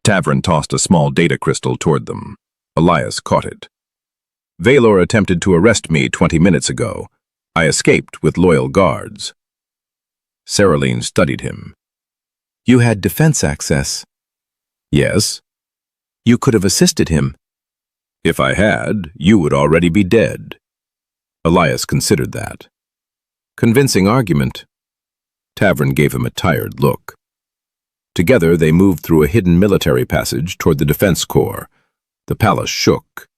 S1: Tavern tossed a small data crystal toward them. Elias caught it. "Valor attempted to arrest me 20 minutes ago. I escaped with loyal guards." Seralyne studied him. "You had defense access." "Yes." "You could have assisted him." "If I had, you would already be dead." Elias considered that. "Convincing argument." Tavern gave him a tired look. Together they moved through a hidden military passage toward the defense corps. The palace shook.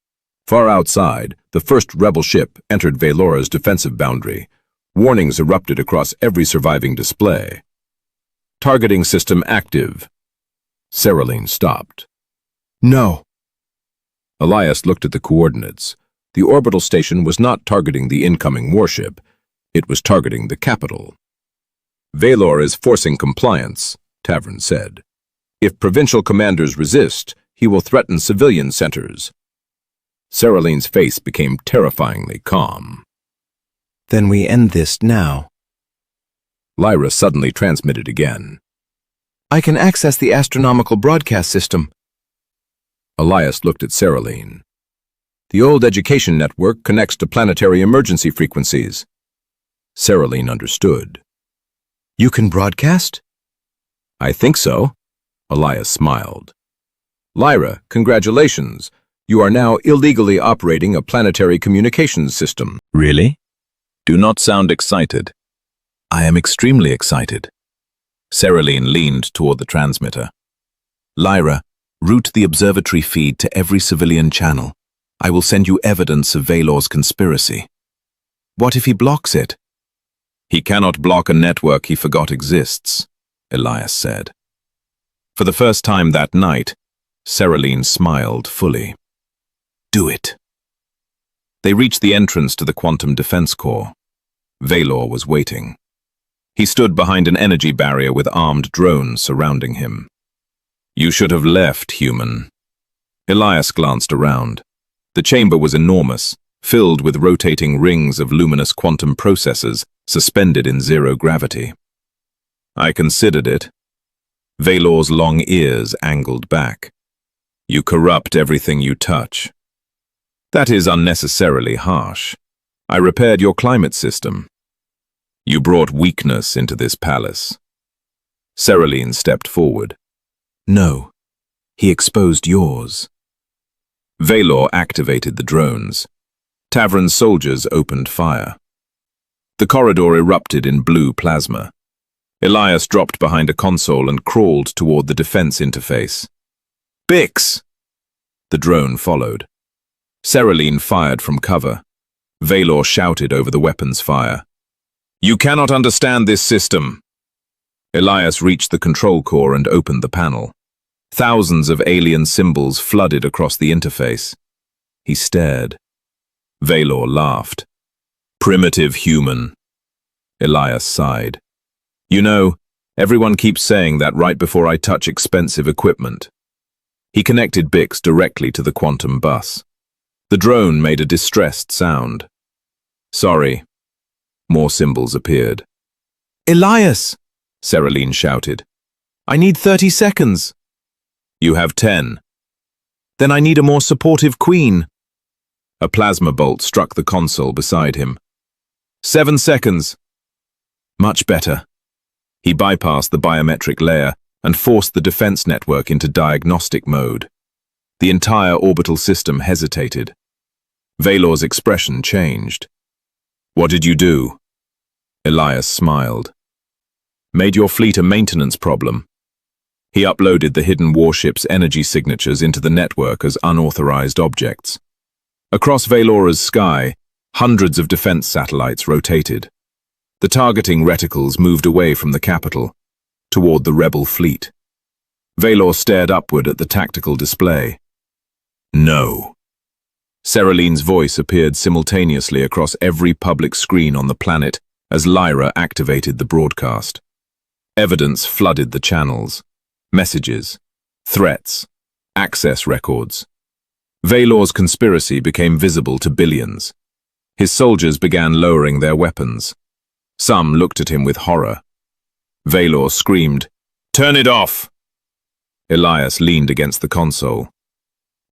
S1: Far outside, the first rebel ship entered Valora's defensive boundary. Warnings erupted across every surviving display. "Targeting system active." Seralyne stopped. "No." Elias looked at the coordinates. The orbital station was not targeting the incoming warship. It was targeting the capital. "Valor is forcing compliance," Tavern said. "If provincial commanders resist, he will threaten civilian centers." Seralyne's face became terrifyingly calm. "Then we end this now." Lyra suddenly transmitted again. "I can access the astronomical broadcast system." Elias looked at Seralyne. "The old education network connects to planetary emergency frequencies." Seralyne understood. "You can broadcast?" "I think so." Elias smiled. "Lyra, congratulations. You are now illegally operating a planetary communications system." "Really? Do not sound excited." "I am extremely excited." Seralyne leaned toward the transmitter. "Lyra, route the observatory feed to every civilian channel. I will send you evidence of Valor's conspiracy." "What if he blocks it?" "He cannot block a network he forgot exists," Elias said. For the first time that night, Seralyne smiled fully. "Do it." They reached the entrance to the Quantum Defense Corps. Valor was waiting. He stood behind an energy barrier with armed drones surrounding him. "You should have left, human." Elias glanced around. The chamber was enormous, filled with rotating rings of luminous quantum processors suspended in zero gravity. "I considered it." Valor's long ears angled back. "You corrupt everything you touch." "That is unnecessarily harsh. I repaired your climate system." "You brought weakness into this palace." Seralyne stepped forward. "No, he exposed yours." Valor activated the drones. Tavern's soldiers opened fire. The corridor erupted in blue plasma. Elias dropped behind a console and crawled toward the defense interface. "Bix!" The drone followed. Seralyne fired from cover. Valor shouted over the weapon's fire. "You cannot understand this system." Elias reached the control core and opened the panel. Thousands of alien symbols flooded across the interface. He stared. Valor laughed. "Primitive human." Elias sighed. "You know, everyone keeps saying that right before I touch expensive equipment." He connected Bix directly to the quantum bus. The drone made a distressed sound. "Sorry." More symbols appeared. "Elias!" Seralyne shouted. "I need 30 seconds." "You have 10. "Then I need a more supportive queen." A plasma bolt struck the console beside him. 7 seconds. Much better. He bypassed the biometric layer and forced the defense network into diagnostic mode. The entire orbital system hesitated. Valor's expression changed. "What did you do?" Elias smiled. "Made your fleet a maintenance problem." He uploaded the hidden warship's energy signatures into the network as unauthorized objects. Across Valora's sky, hundreds of defense satellites rotated. The targeting reticles moved away from the capital, toward the rebel fleet. Valor stared upward at the tactical display. No. Seralyne's voice appeared simultaneously across every public screen on the planet as Lyra activated the broadcast. Evidence flooded the channels. Messages, threats, access records. Valor's conspiracy became visible to billions. His soldiers began lowering their weapons. Some looked at him with horror. Valor screamed, "Turn it off!" Elias leaned against the console.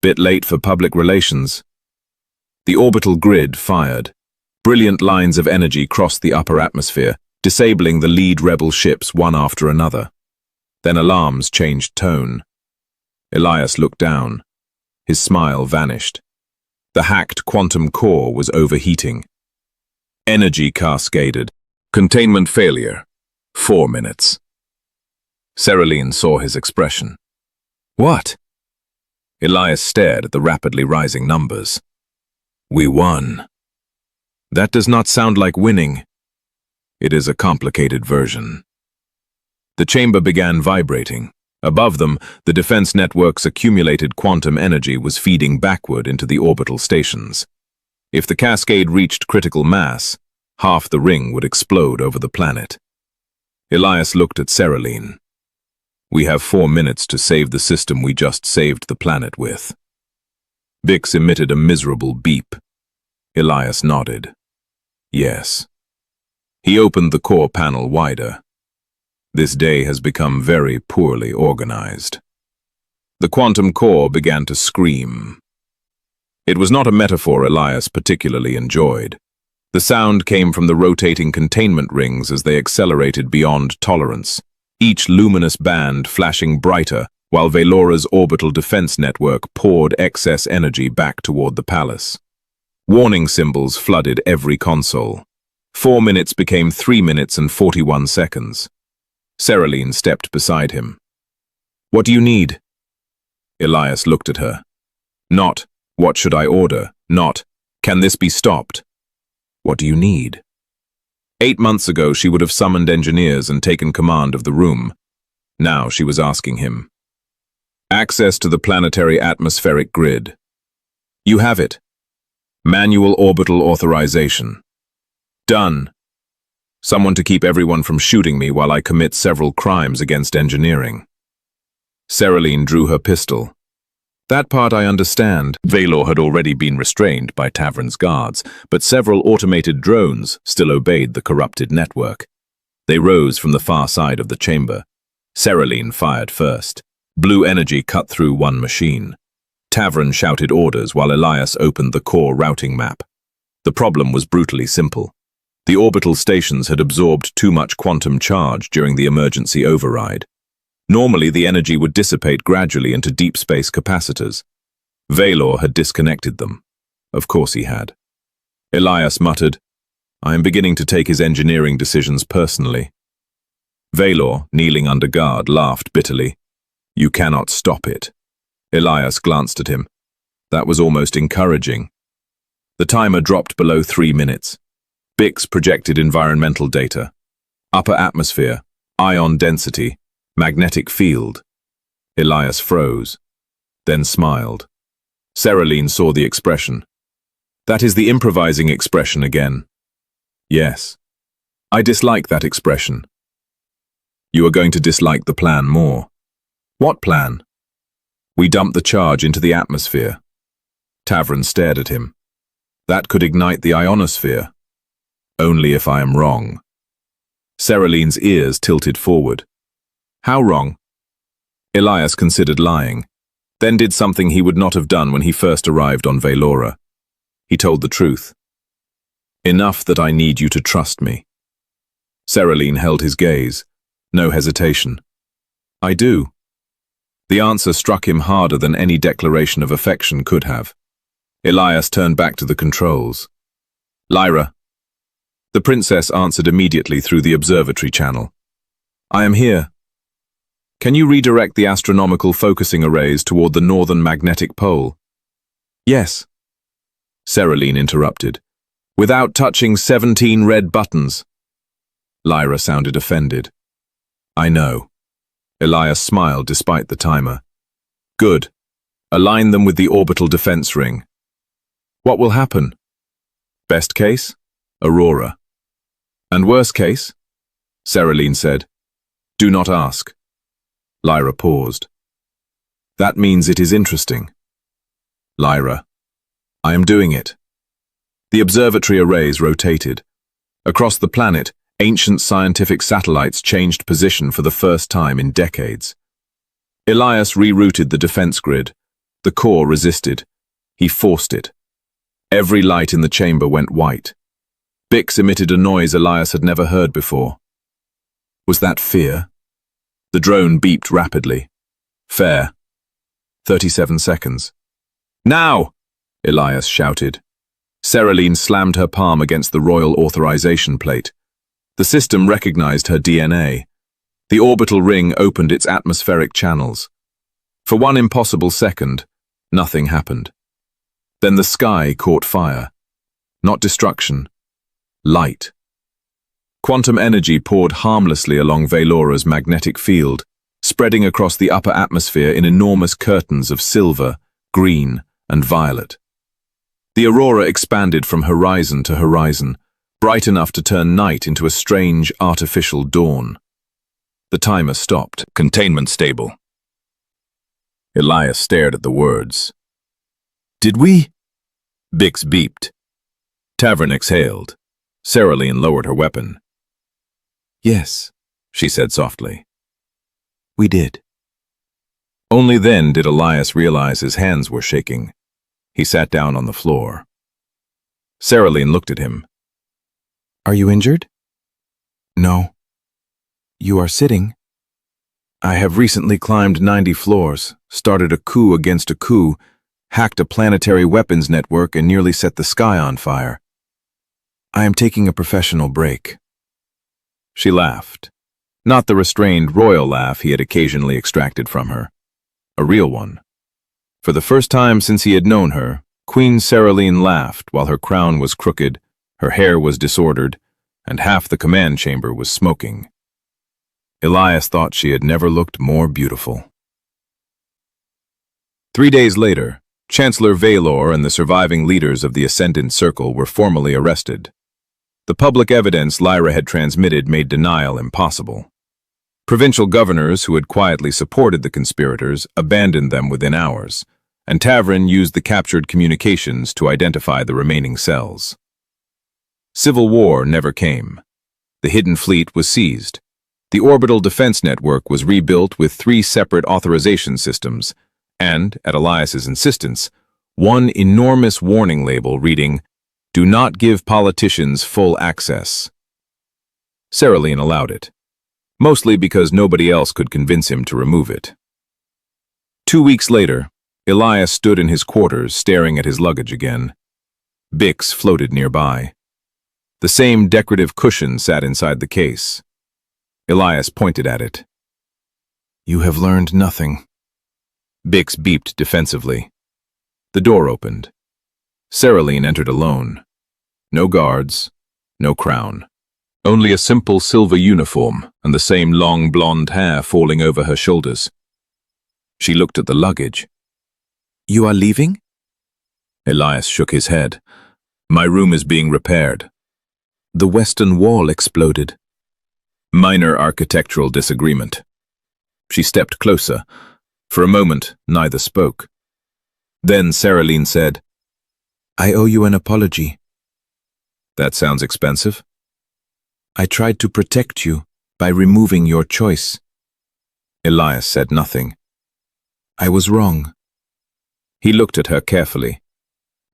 S1: Bit late for public relations. The orbital grid fired. Brilliant lines of energy crossed the upper atmosphere, disabling the lead rebel ships one after another. Then alarms changed tone. Elias looked down. His smile vanished. The hacked quantum core was overheating. Energy cascaded. Containment failure. 4 minutes. Seralyne saw his expression. What? Elias stared at the rapidly rising numbers. We won. That does not sound like winning. It is a complicated version. The chamber began vibrating. Above them, the defense network's accumulated quantum energy was feeding backward into the orbital stations. If the cascade reached critical mass, half the ring would explode over the planet. Elias looked at Seralyne. We have 4 minutes to save the system we just saved the planet with. Bix emitted a miserable beep. Elias nodded. Yes. He opened the core panel wider. This day has become very poorly organized. The quantum core began to scream. It was not a metaphor Elias particularly enjoyed. The sound came from the rotating containment rings as they accelerated beyond tolerance, each luminous band flashing brighter while Valora's orbital defense network poured excess energy back toward the palace. Warning symbols flooded every console. 4 minutes became 3 minutes and 41 seconds. Seralyne stepped beside him. What do you need? Elias looked at her. Not, what should I order? Not, can this be stopped? What do you need? 8 months ago, she would have summoned engineers and taken command of the room. Now she was asking him. Access to the planetary atmospheric grid. You have it. Manual orbital authorization. Done. Someone to keep everyone from shooting me while I commit several crimes against engineering. Seralyne drew her pistol. That part I understand. Valor had already been restrained by Tavern's guards, but several automated drones still obeyed the corrupted network. They rose from the far side of the chamber. Seralyne fired first. Blue energy cut through one machine. Tavern shouted orders while Elias opened the core routing map. The problem was brutally simple. The orbital stations had absorbed too much quantum charge during the emergency override. Normally, the energy would dissipate gradually into deep space capacitors. Valor had disconnected them. Of course he had. Elias muttered, I am beginning to take his engineering decisions personally. Valor, kneeling under guard, laughed bitterly. You cannot stop it. Elias glanced at him. That was almost encouraging. The timer dropped below 3 minutes. Bix projected environmental data. Upper atmosphere, ion density, magnetic field. Elias froze, then smiled. Seralyne saw the expression. That is the improvising expression again. Yes. I dislike that expression. You are going to dislike the plan more. What plan? We dump the charge into the atmosphere. Tavern stared at him. That could ignite the ionosphere. Only if I am wrong. Seralyne's ears tilted forward. How wrong? Elias considered lying, then did something he would not have done when he first arrived on Valora. He told the truth. Enough that I need you to trust me. Seralyne held his gaze. No hesitation. I do. The answer struck him harder than any declaration of affection could have. Elias turned back to the controls. Lyra. The princess answered immediately through the observatory channel. I am here. Can you redirect the astronomical focusing arrays toward the northern magnetic pole? Yes. Seralyne interrupted. Without touching 17 red buttons. Lyra sounded offended. I know. Elias smiled despite the timer. Good. Align them with the orbital defense ring. What will happen? Best case? Aurora. And worst case? Seralyne said. Do not ask. Lyra paused. That means it is interesting. Lyra. I am doing it. The observatory arrays rotated. Across the planet, ancient scientific satellites changed position for the first time in decades. Elias rerouted the defense grid. The core resisted. He forced it. Every light in the chamber went white. Bix emitted a noise Elias had never heard before. Was that fear? The drone beeped rapidly. Fair. 37 seconds. Now! Elias shouted. Seralyne slammed her palm against the royal authorization plate. The system recognized her DNA. The orbital ring opened its atmospheric channels. For one impossible second, nothing happened. Then the sky caught fire. Not destruction. Light. Quantum energy poured harmlessly along Velora's magnetic field, spreading across the upper atmosphere in enormous curtains of silver, green, and violet. The aurora expanded from horizon to horizon, bright enough to turn night into a strange, artificial dawn. The timer stopped. Containment stable. Elias stared at the words. Did we? Bix beeped. Tavern exhaled. Seralyne lowered her weapon. Yes, she said softly. We did. Only then did Elias realize his hands were shaking. He sat down on the floor. Seralyne looked at him. Are you injured? No. You are sitting. I have recently climbed 90 floors, started a coup against a coup, hacked a planetary weapons network, and nearly set the sky on fire. I am taking a professional break. She laughed. Not the restrained royal laugh he had occasionally extracted from her. A real one. For the first time since he had known her, Queen Seralyne laughed while her crown was crooked, her hair was disordered, and half the command chamber was smoking. Elias thought she had never looked more beautiful. 3 days later, Chancellor Valor and the surviving leaders of the Ascendant Circle were formally arrested. The public evidence Lyra had transmitted made denial impossible. Provincial governors who had quietly supported the conspirators abandoned them within hours, and Tavern used the captured communications to identify the remaining cells. Civil war never came. The hidden fleet was seized. The orbital defense network was rebuilt with 3 separate authorization systems, and, at Elias's insistence, one enormous warning label reading, "Do not give politicians full access." Seralyne allowed it, mostly because nobody else could convince him to remove it. 2 weeks later, Elias stood in his quarters staring at his luggage again. Bix floated nearby. The same decorative cushion sat inside the case. Elias pointed at it. You have learned nothing. Bix beeped defensively. The door opened. Seralyne entered alone. No guards, no crown. Only a simple silver uniform and the same long blonde hair falling over her shoulders. She looked at the luggage. You are leaving? Elias shook his head. My room is being repaired. The western wall exploded. Minor architectural disagreement. She stepped closer. For a moment, neither spoke. Then Seralyne said, I owe you an apology. That sounds expensive. I tried to protect you by removing your choice. Elias said nothing. I was wrong. He looked at her carefully.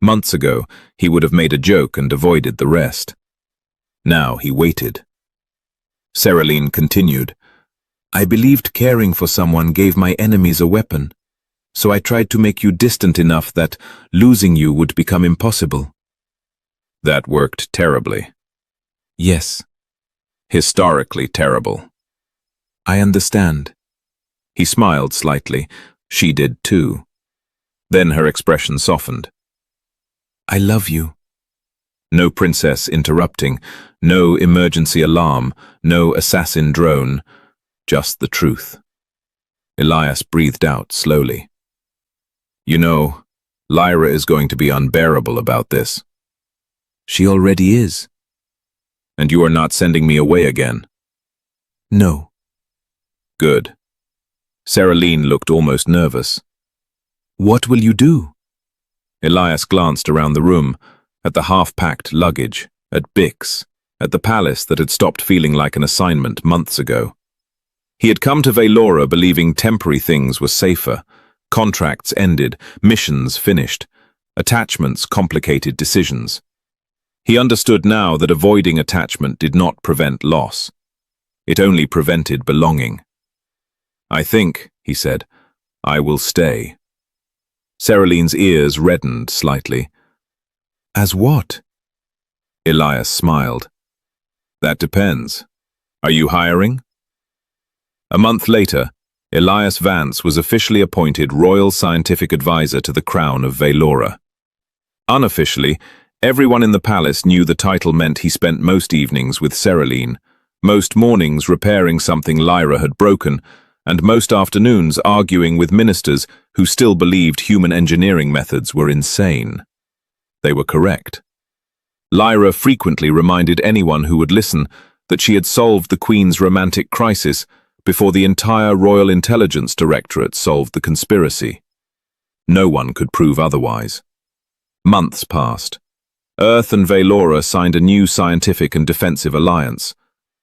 S1: Months ago, he would have made a joke and avoided the rest. Now he waited. Seralyne continued, I believed caring for someone gave my enemies a weapon, so I tried to make you distant enough that losing you would become impossible. That worked terribly. Yes. Historically terrible. I understand. He smiled slightly. She did too. Then her expression softened.
S2: I love you.
S1: No princess interrupting, no emergency alarm, no assassin drone, just the truth. Elias breathed out slowly. You know, Lyra is going to be unbearable about this.
S2: She already is.
S1: And you are not sending me away again?
S2: No.
S1: Good. Seralyne looked almost nervous.
S2: What will you do?
S1: Elias glanced around the room, at the half-packed luggage, at Bix, at the palace that had stopped feeling like an assignment months ago. He had come to Velora believing temporary things were safer, contracts ended, missions finished, attachments complicated decisions. He understood now that avoiding attachment did not prevent loss. It only prevented belonging. I think, he said, I will stay. Seralyne's ears reddened slightly.
S2: As what?
S1: Elias smiled. That depends. Are you hiring? A month later, Elias Vance was officially appointed Royal Scientific Advisor to the Crown of Velora. Unofficially, everyone in the palace knew the title meant he spent most evenings with Seralyne, most mornings repairing something Lyra had broken, and most afternoons arguing with ministers who still believed human engineering methods were insane. They were correct. Lyra frequently reminded anyone who would listen that she had solved the Queen's romantic crisis before the entire Royal Intelligence Directorate solved the conspiracy. No one could prove otherwise. Months passed. Earth and Velora signed a new scientific and defensive alliance.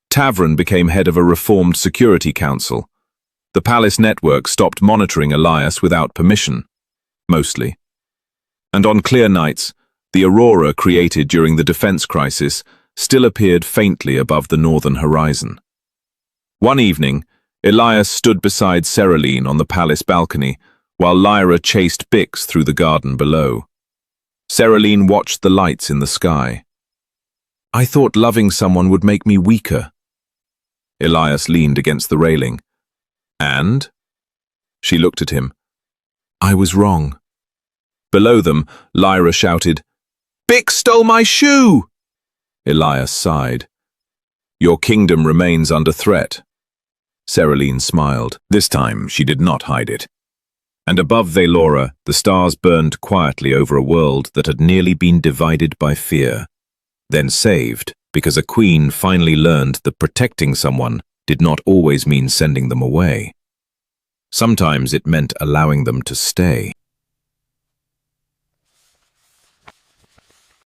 S1: Tavern became head of a reformed Security Council. The palace network stopped monitoring Elias without permission, mostly. And on clear nights, the aurora created during the defense crisis still appeared faintly above the northern horizon. One evening, Elias stood beside Seralyne on the palace balcony, while Lyra chased Bix through the garden below. Seralyne watched the lights in the sky. I thought loving someone would make me weaker. Elias leaned against the railing. And? She looked at him. I was wrong. Below them, Lyra shouted, Bix stole my shoe! Elias sighed. Your kingdom remains under threat. Seralyne smiled. This time she did not hide it. And above Velora, the stars burned quietly over a world that had nearly been divided by fear, then saved because a queen finally learned that protecting someone did not always mean sending them away. Sometimes it meant allowing them to stay.